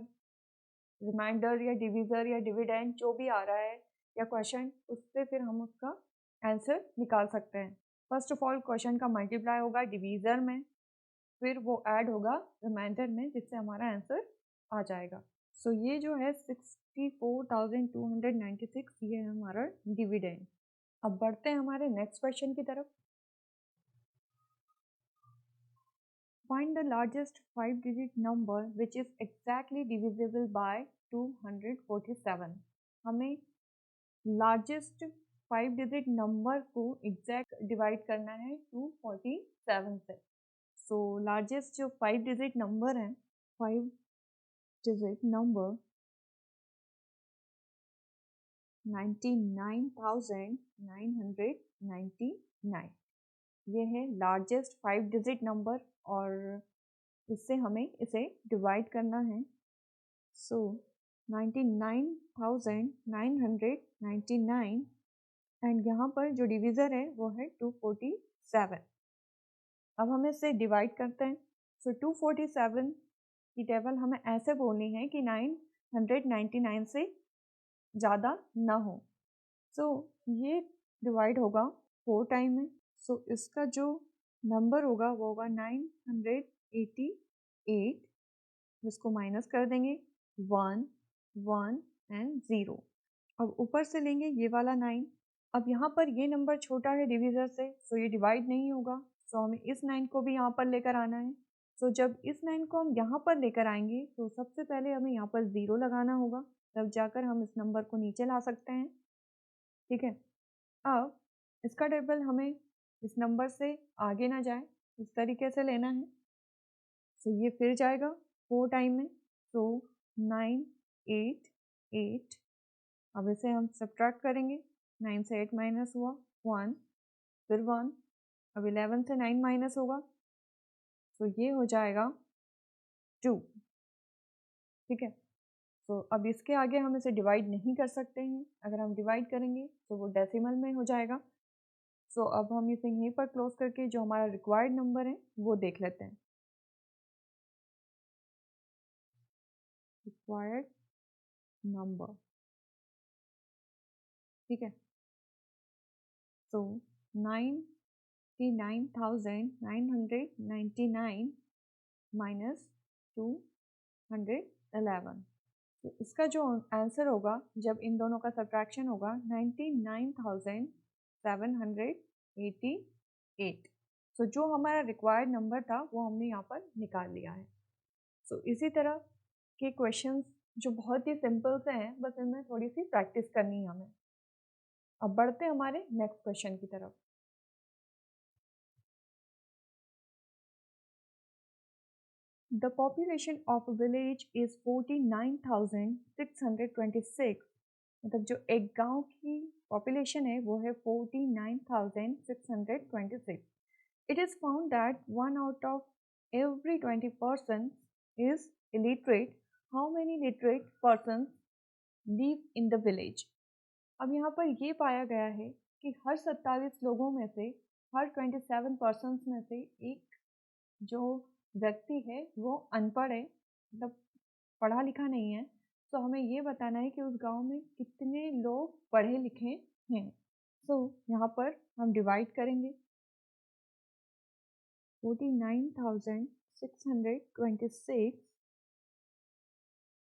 Speaker 1: रिमाइंडर या डिविज़र या डिविडेंड जो भी आ रहा है या क्वेश्चन, उससे फिर हम उसका आंसर निकाल सकते हैं। फर्स्ट ऑफ ऑल क्वेश्चन का मल्टीप्लाई होगा डिवीज़र में, फिर वो ऐड होगा रिमाइंडर में, जिससे हमारा आंसर आ जाएगा। सो ये जो है 64,296 ये है हमारा डिविडेंड। अब बढ़ते हैं हमारे नेक्स्ट क्वेश्चन की तरफ। Find the largest 5-digit number which is exactly divisible by 247। हमें लार्जेस्ट 5-digit नंबर को एग्जैक्ट डिवाइड करना है 247 से। सो लार्जेस्ट जो 5-digit नंबर है, 5-digit नंबर 99,999, ये है लार्जेस्ट 5-digit नंबर और इससे हमें इसे डिवाइड करना है। सो 99,999 एंड यहाँ पर जो डिवीज़र है वो है 247। अब हम इसे डिवाइड करते हैं। सो 247 की टेबल हमें ऐसे बोलनी है कि 999 से ज़्यादा ना हो। सो ये डिवाइड होगा 4 टाइम में। सो इसका जो नंबर होगा वो होगा 988, जिसको माइनस कर देंगे 1 1 एंड 0। अब ऊपर से लेंगे ये वाला 9। अब यहाँ पर ये नंबर छोटा है डिवीज़र से, सो ये डिवाइड नहीं होगा। सो हमें इस 9 को भी यहाँ पर लेकर आना है। सो जब इस 9 को हम यहाँ पर लेकर आएंगे तो सबसे पहले हमें यहाँ पर 0 लगाना होगा, तब जाकर हम इस नंबर को नीचे ला सकते हैं। ठीक है, अब इसका टेबल हमें इस नंबर से आगे ना जाए इस तरीके से लेना है। सो ये फिर जाएगा 4 टाइम में। सो 9 8 8। अब इसे हम सब्ट्रैक्ट करेंगे, 9 से 8 माइनस हुआ 1, फिर 1। अब 11 से 9 माइनस होगा तो ये हो जाएगा 2। ठीक है, तो अब इसके आगे हम इसे डिवाइड नहीं कर सकते हैं। अगर हम डिवाइड करेंगे तो वो डेसिमल में हो जाएगा। सो अब हम इसे यहीं पर क्लोज करके जो हमारा रिक्वायर्ड नंबर है वो देख लेते हैं। रिक्वायर्ड नंबर, ठीक है, सो 99,999 माइनस 211। तो इसका जो आंसर होगा जब इन दोनों का सब्ट्रैक्शन होगा 99,788। सो जो हमारा रिक्वायर्ड नंबर था वो हमने यहाँ पर निकाल लिया है। सो इसी तरह के क्वेश्चंस जो बहुत ही सिंपल से हैं, बस इनमें थोड़ी सी प्रैक्टिस करनी है हमें। अब बढ़ते हैं हमारे नेक्स्ट क्वेश्चन की तरफ। The population of a village is 49,626। मतलब जो एक गांव की पॉपुलेशन है वो है 49,626। It is found that 1 out of every 20 persons is illiterate. How many literate persons live in the village? अब यहाँ पर ये पाया गया है कि हर 27 लोगों में से, हर 27 पर्सन्स में से एक जो व्यक्ति है वो अनपढ़ है, मतलब पढ़ा लिखा नहीं है। तो हमें ये बताना है कि उस गांव में कितने लोग पढ़े लिखे हैं। तो यहाँ पर हम डिवाइड करेंगे 49,626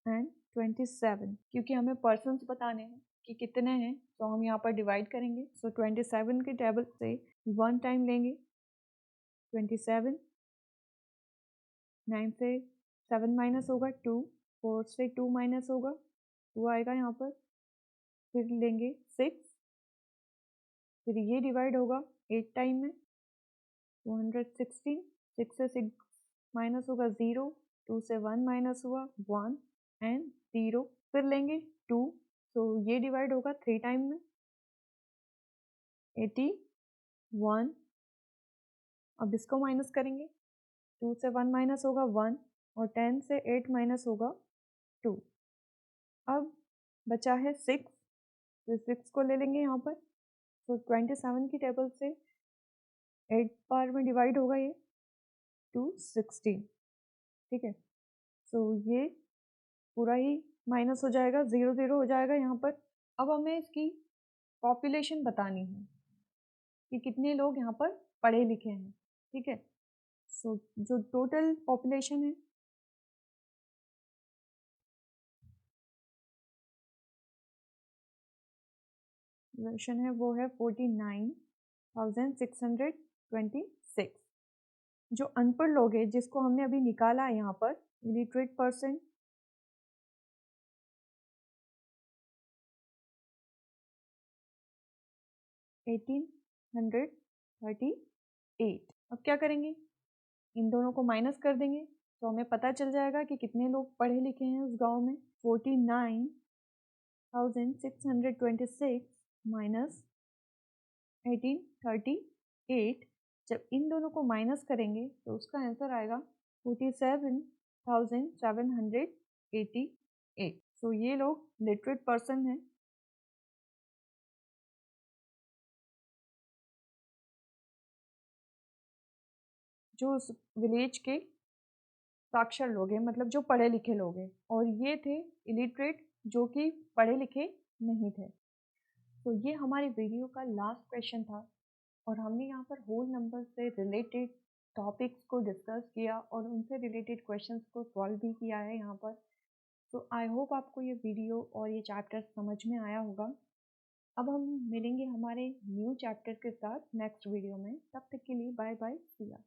Speaker 1: एंड 27, क्योंकि हमें पर्सन्स बताने हैं कि कितने हैं, तो हम यहाँ पर डिवाइड करेंगे। सो 27 के टेबल से 1 टाइम लेंगे 27, 9 से 7 माइनस होगा 2, 4 से 2 माइनस होगा 2 आएगा यहाँ पर, फिर लेंगे 6, फिर ये डिवाइड होगा 8 टाइम में 216, 6 से 6 माइनस होगा 0, 2 से 1 माइनस हुआ 1 एंड 0, फिर लेंगे 2, तो ये डिवाइड होगा 3 टाइम में 81। अब इसको माइनस करेंगे, 2 से 1 माइनस होगा 1 और 10 से 8 माइनस होगा 2। अब बचा है 6, तो 6 को ले लेंगे यहाँ पर। तो 27 की टेबल से 8 बार में डिवाइड होगा ये 216, ठीक है। सो ये पूरा ही माइनस हो जाएगा, 0 0 हो जाएगा यहाँ पर। अब हमें इसकी पॉपुलेशन बतानी है कि कितने लोग यहाँ पर पढ़े लिखे हैं, ठीक है। सो जो टोटल पॉपुलेशन है वो है 49,626। जो अनपढ़ लोग हैं जिसको हमने अभी निकाला है यहाँ पर, इलिटरेट पर्सन, $1,838। अब क्या करेंगे, इन दोनों को माइनस कर देंगे तो हमें पता चल जाएगा कि कितने लोग पढ़े लिखे हैं उस गांव में। 49,626 माइनस 1838, जब इन दोनों को माइनस करेंगे तो उसका आंसर आएगा 47,788। सो ये लोग लिटरेट पर्सन हैं। जो उस विलेज के साक्षर लोग हैं, मतलब जो पढ़े लिखे लोग हैं, और ये थे इलिटरेट जो कि पढ़े लिखे नहीं थे। तो ये हमारी वीडियो का लास्ट क्वेश्चन था और हमने यहाँ पर होल नंबर से रिलेटेड टॉपिक्स को डिस्कस किया और उनसे रिलेटेड क्वेश्चंस को सॉल्व भी किया है यहाँ पर। तो आई होप आपको ये वीडियो और ये चैप्टर समझ में आया होगा। अब हम मिलेंगे हमारे न्यू चैप्टर के साथ नेक्स्ट वीडियो में। तब तक के लिए बाय बाय, सी यू।